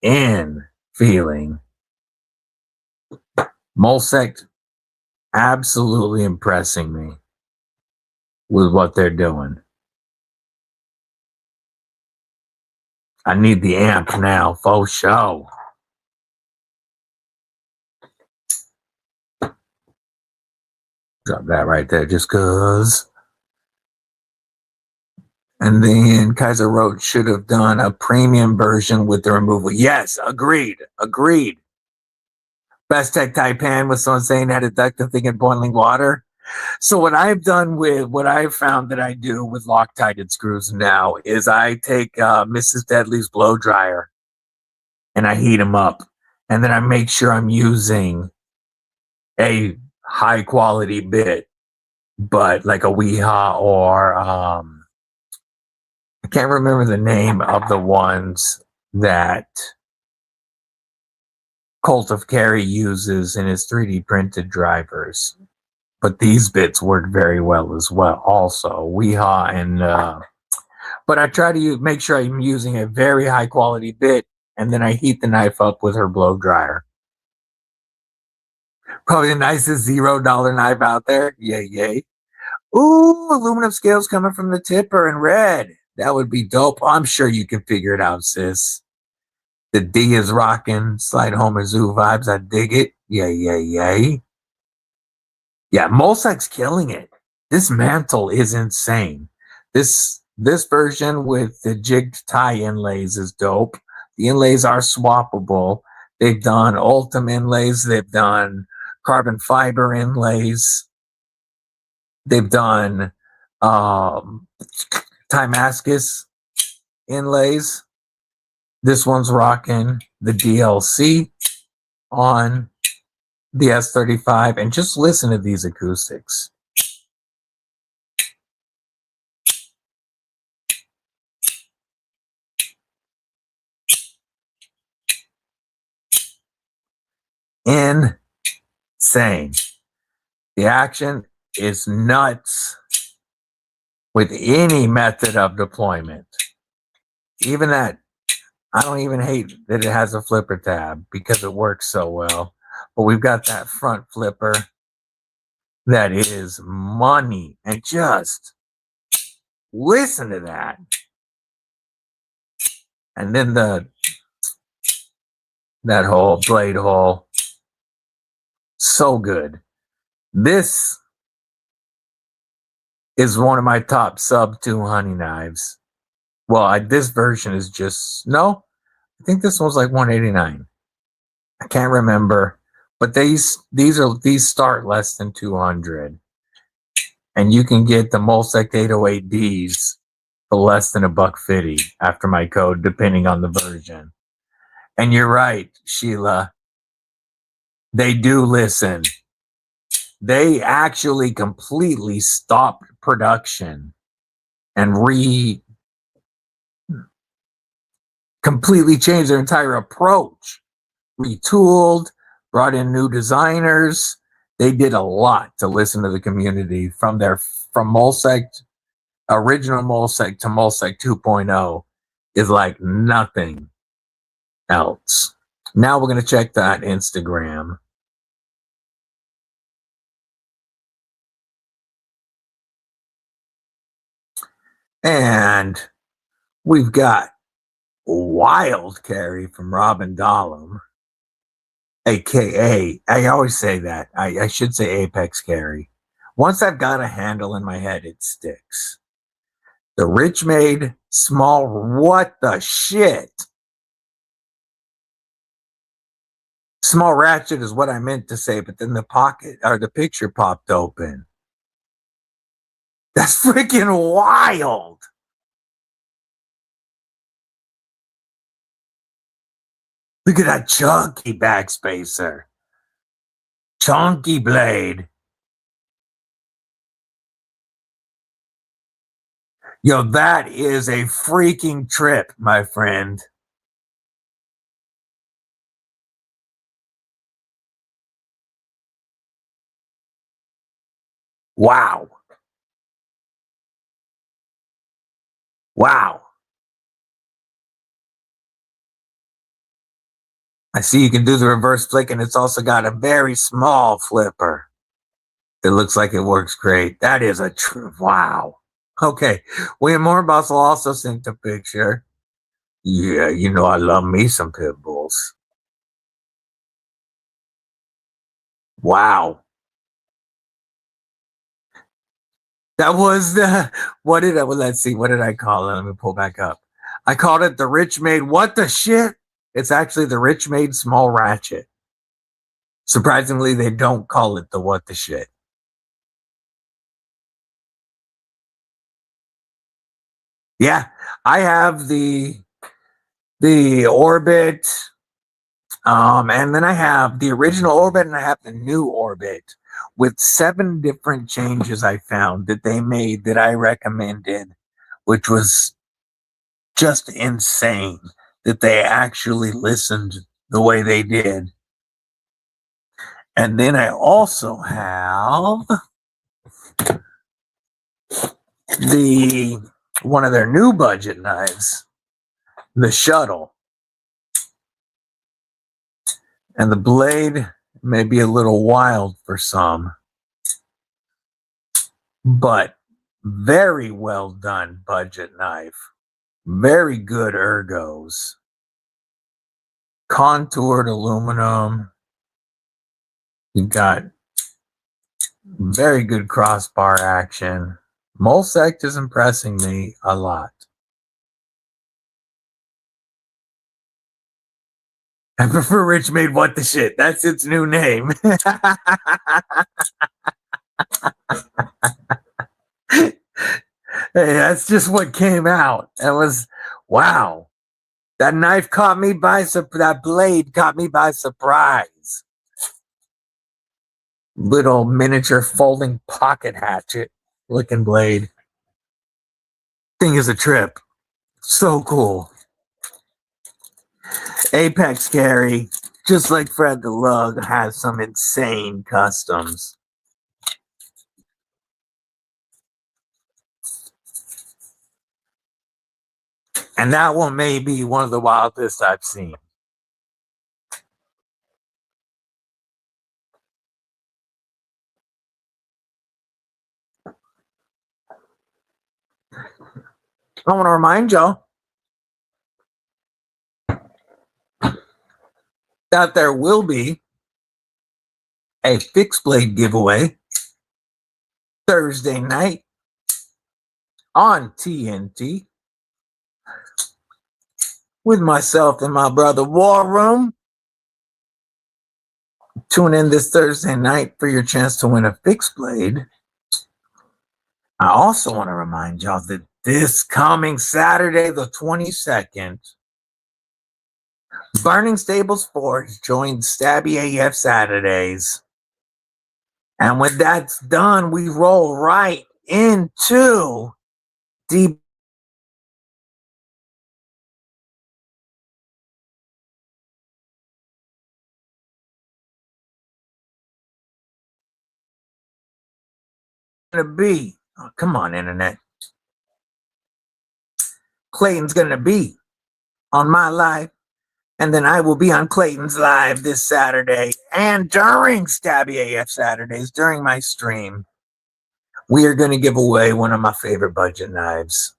B: in feeling. Molsect absolutely impressing me with what they're doing. I need the amp now, faux show. Drop that right there just cause. And then Kaiser wrote, should have done a premium version with the removal. Yes, agreed. Best Tech Taipan was someone saying had a ducted thing in boiling water. So what I've found that I do with Loctite screws now is I take Mrs. Deadly's blow dryer and I heat them up. And then I make sure I'm using a high quality bit, but like a Weeha or I can't remember the name of the ones that Cult of Karry uses in his 3D printed drivers. But these bits work very well as well. Also, Weeha and but I try to make sure I'm using a very high quality bit, and then I heat the knife up with her blow dryer. Probably the nicest $0 knife out there. Yay, yay. Ooh, aluminum scales coming from the tipper in red. That would be dope. I'm sure you can figure it out, sis. The D is rocking. Slight Homer Zoo vibes. I dig it. Yay, yay, yay. Yeah, Molsek's killing it. This mantle is insane. This version with the jigged tie inlays is dope. The inlays are swappable. They've done Ultim inlays. They've done carbon fiber inlays. They've done Timascus inlays. This one's rocking the DLC on the S35. And just listen to these acoustics. Insane. The action is nuts with any method of deployment. Even that, I don't even hate that it has a flipper tab because it works so well. But we've got that front flipper that is money. And just listen to that. And then that whole blade hole. So good. This is one of my top sub 2 honey knives. Well, this version is just, no, I think this one's like 189. I can't remember, but these start less than 200, and you can get the Molsec 808Ds for less than $150 after my code, depending on the version. And you're right, Sheila. They do listen. They actually completely stopped production and completely changed their entire approach. Retooled, brought in new designers. They did a lot to listen to the community from Molsec, original Molsec to Molsec 2.0 is like nothing else. Now we're going to check that Instagram. And we've got Wild Karry from Robin Dahlem, aka, I always say that. I should say Apex Karry. Once I've got a handle in my head, it sticks. The Rich Made Small, what the shit? Small ratchet is what I meant to say, but then the pocket or the picture popped open. That's freaking wild. Look at that chunky backspacer. Chunky blade. Yo, that is a freaking trip, my friend. Wow. Wow. I see you can do the reverse flick, and it's also got a very small flipper. It looks like it works great. That is a true wow. Okay. William Moorboss will also send a picture. Yeah, you know I love me some pit bulls. Wow. That was the, what did I, well, let's see, what did I call it? Let me pull back up. I called it the Rich Made What the Shit? It's actually the Rich Made Small Ratchet. Surprisingly, they don't call it the What the Shit. Yeah, I have the Orbit, and then I have the original Orbit and I have the new Orbit with 7 different changes I found that they made that I recommended, which was just insane that they actually listened the way they did. And then I also have the one of their new budget knives, the Shuttle. And the blade may be a little wild for some, but very well done budget knife. Very good ergos. Contoured aluminum. You got very good crossbar action. Molsect is impressing me a lot. I prefer Rich Made What the Shit. That's its new name. Hey, that's just what came out. It was, wow. That knife caught me by that blade caught me by surprise. Little miniature folding pocket hatchet looking blade. Thing is a trip. So cool. Apex Karry, just like Fred the Lug, has some insane customs. And that one may be one of the wildest I've seen. I want to remind y'all that there will be a fixed blade giveaway Thursday night on TNT with myself and my brother War Room. Tune in this Thursday night for your chance to win a fixed blade. I also want to remind y'all that this coming Saturday, the 22nd, Burning Stables Forge joined Stabby AF Saturdays. And when that's done, we roll right into deep. Gonna be, oh, come on, internet. Clayton's gonna be on my live, and then I will be on Clayton's live this Saturday. And during Stabby AF Saturdays, during my stream, we are going to give away one of my favorite budget knives,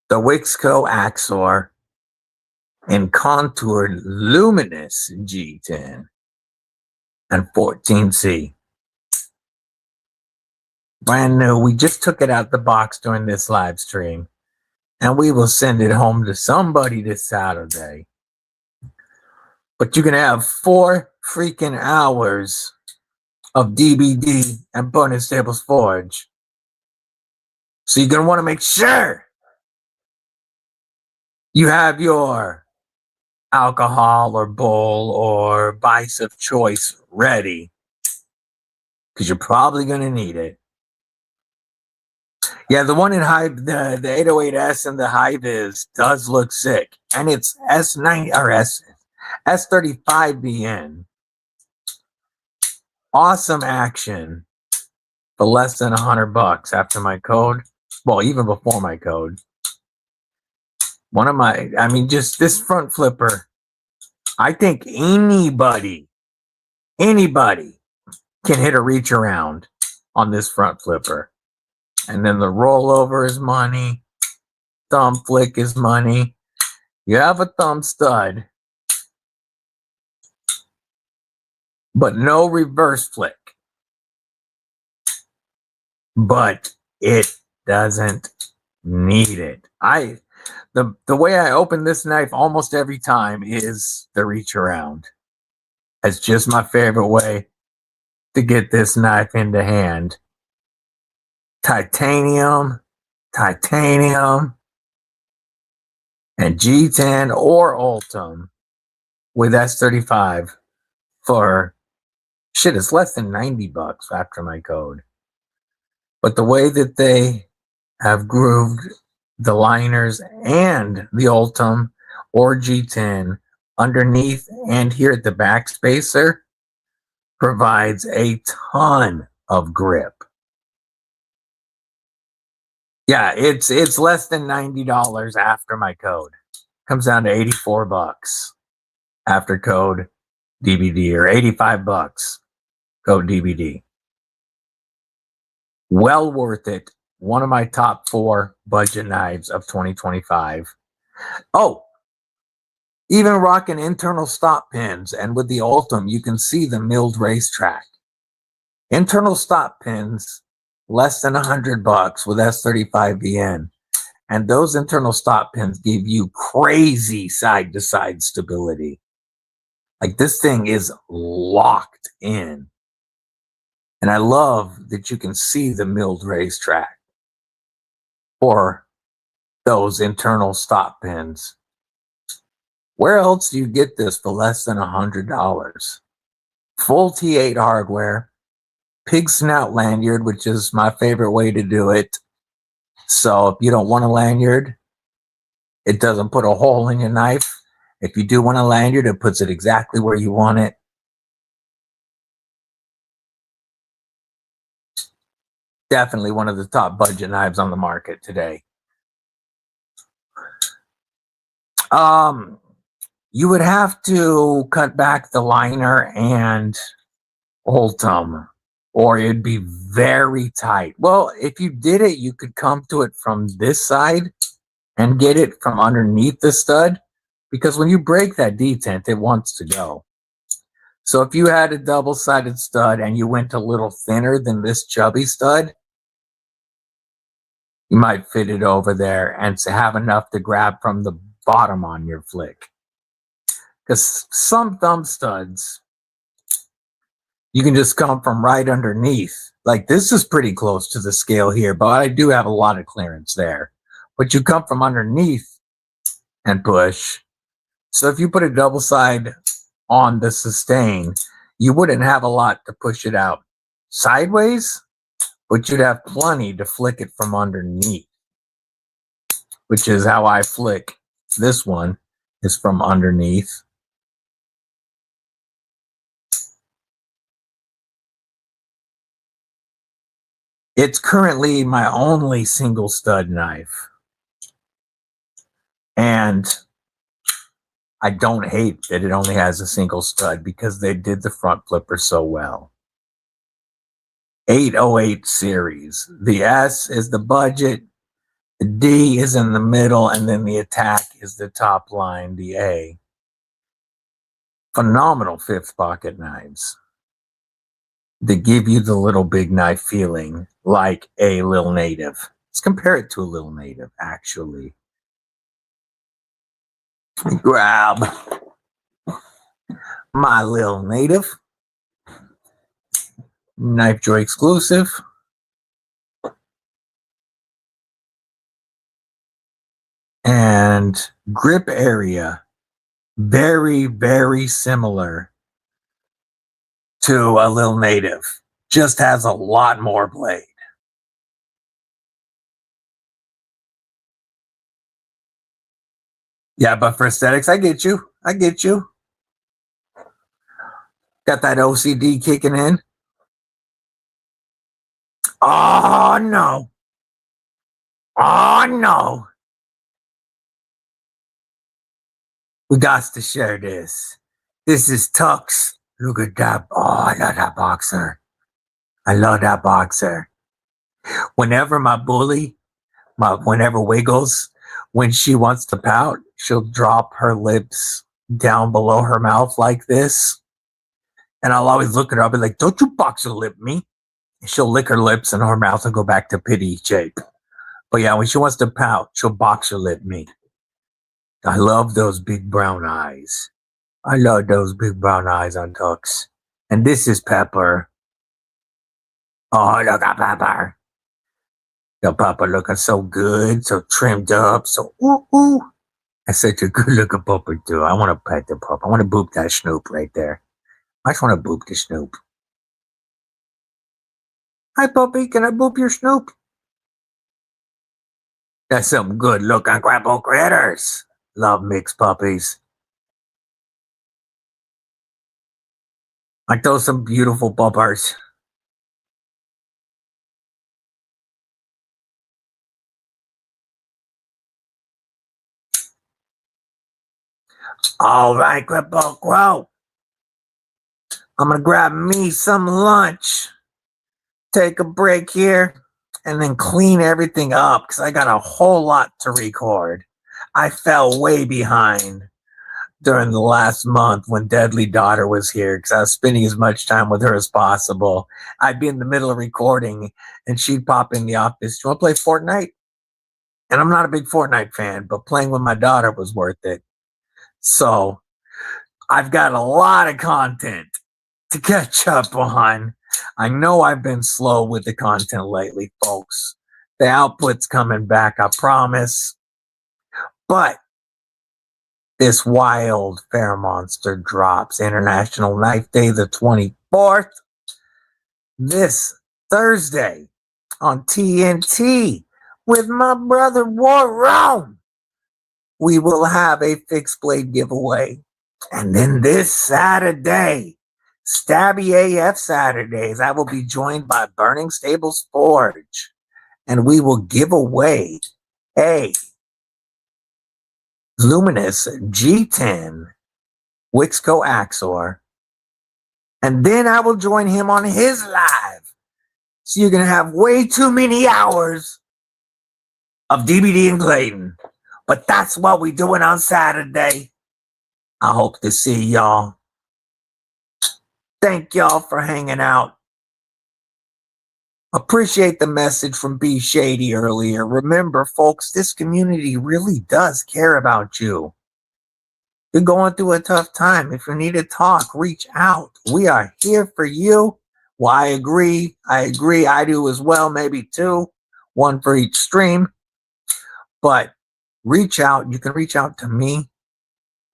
B: the Wixco Axor in contoured luminous G10 and 14C. Brand new. We just took it out the box during this live stream, and we will send it home to somebody this Saturday. But you can have 4 freaking hours of DBD and Burning Stables Forge. So you're going to want to make sure you have your alcohol or bowl or vice of choice ready, because you're probably going to need it. Yeah, the one in Hive, the 808S and the Hive does look sick. And it's S9 or S35BN. Awesome action for less than $100 after my code. Well, even before my code. One of my, I mean, just this front flipper. I think anybody can hit a reach around on this front flipper. And then the rollover is money. Thumb flick is money. You have a thumb stud, but no reverse flick. But it doesn't need it. The way I open this knife almost every time is the reach around. That's just my favorite way to get this knife into hand. Titanium, and G10 or Ultim with S35 for shit, it's less than $90 after my code. But the way that they have grooved the liners and the Ultim or G10 underneath and here at the back spacer provides a ton of grip. Yeah, it's less than $90 after my code. Comes down to $84 after code DBD, or $85 code DBD. Well worth it. One of my top 4 budget knives of 2025. Oh, even rocking internal stop pins, and with the Ultim, you can see the milled racetrack. Internal stop pins, less than $100 with S35VN. And those internal stop pins give you crazy side-to-side stability. Like, this thing is locked in. And I love that you can see the milled racetrack for those internal stop pins. Where else do you get this for less than $100? Full T8 hardware, pig snout lanyard, which is my favorite way to do it. So if you don't want a lanyard, it doesn't put a hole in your knife. If you do want a lanyard, it puts it exactly where you want it. Definitely one of the top budget knives on the market today. You would have to cut back the liner and Ultim, or it'd be very tight. Well, if you did it, you could come to it from this side and get it from underneath the stud, because when you break that detent, it wants to go. So if you had a double-sided stud and you went a little thinner than this chubby stud, you might fit it over there and have enough to grab from the bottom on your flick. Because some thumb studs, you can just come from right underneath. Like, this is pretty close to the scale here, but I do have a lot of clearance there. But you come from underneath and push. So if you put a double side on the sustain, you wouldn't have a lot to push it out sideways, but you'd have plenty to flick it from underneath, which is how I flick this one, is from underneath. It's currently my only single stud knife. And I don't hate that it only has a single stud, because they did the front flipper so well. 808 series. The S is the budget, the D is in the middle, and then the attack is the top line, the A. Phenomenal fifth pocket knives. They give you the little big knife feeling, like a Lil Native. Let's compare it to a Lil Native, actually. Grab my Lil Native. Knife Joy exclusive. And grip area, very, very similar to a Lil Native. Just has a lot more blade. Yeah, but for aesthetics, I get you. I get you. Got that OCD kicking in. Oh, no. Oh, no. We got to share this. This is Tux. Look at that. Oh, I love that boxer. I love that boxer. Whenever my bully, whenever Wiggles, when she wants to pout, she'll drop her lips down below her mouth like this. And I'll always look at her. I'll be like, don't you boxer lip me. She'll lick her lips and her mouth will go back to pity shape. But yeah, when she wants to pout, she'll box her lip me. I love those big brown eyes. I love those big brown eyes on Tux. And this is Pepper. Oh, look at Pepper. The Pepper looking so good, so trimmed up, so ooh. That's such a good looking pupper too. I want to pet the pup. I want to boop that Snoop right there. I just want to boop the Snoop. Hi puppy, can I boop your Snoop? That's some good looking Kripple critters. Love mixed puppies. Like those some beautiful puppers. All right, Kripple Krew. I'm gonna grab me some lunch, take a break here, and then clean everything up because I got a whole lot to record. I fell way behind during the last month when Deadly Daughter was here because I was spending as much time with her as possible. I'd be in the middle of recording and she'd pop in the office. Do you want to play Fortnite? And I'm not a big Fortnite fan, but playing with my daughter was worth it. So I've got a lot of content to catch up on. I know I've been slow with the content lately, folks. The output's coming back, I promise. But this wild fair monster drops International Knife Day the 24th. This Thursday on TNT with my brother War Rome. We will have a fixed blade giveaway. And then this Saturday, Stabby AF Saturdays, I will be joined by Burning Stables Forge. And we will give away a Luminous G10 Wixco Axor. And then I will join him on his live. So you're going to have way too many hours of DBD and Clayton. But that's what we're doing on Saturday. I hope to see y'all. Thank y'all for hanging out. Appreciate the message from B Shady earlier. Remember, folks, this community really does care about you. You're going through a tough time. If you need to talk, reach out. We are here for you. Well, I agree. I do as well. Maybe two. One for each stream. But reach out. You can reach out to me.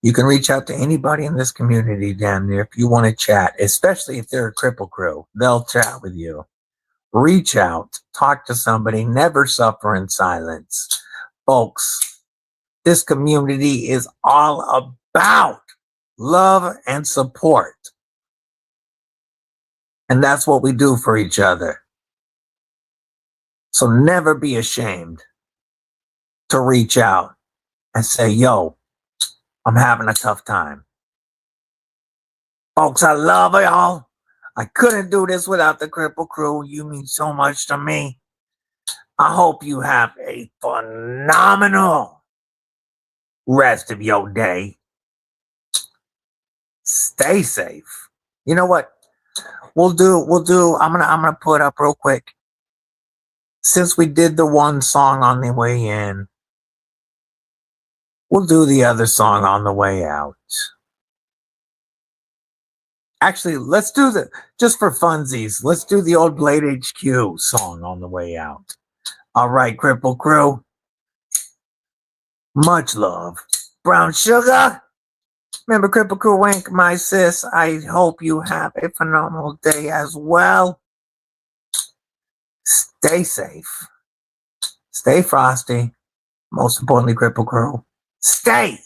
B: You can reach out to anybody in this community down there if you want to chat, especially if they're a Kripple Krew. They'll chat with you. Reach out. Talk to somebody. Never suffer in silence. Folks, this community is all about love and support. And that's what we do for each other. So never be ashamed to reach out and say, yo, I'm having a tough time. Folks, I love y'all. I couldn't do this without the Kripple Krew. You mean so much to me. I hope you have a phenomenal rest of your day. Stay safe. You know what? We'll do, I'm gonna put up real quick. Since we did the one song on the way in, we'll do the other song on the way out. Actually, let's do just for funsies, let's do the old Blade HQ song on the way out. All right, Kripple Krew. Much love. Brown sugar. Remember, Kripple Krew Wank, my sis. I hope you have a phenomenal day as well. Stay safe. Stay frosty. Most importantly, Kripple Krew, stay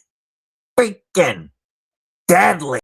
B: freaking deadly.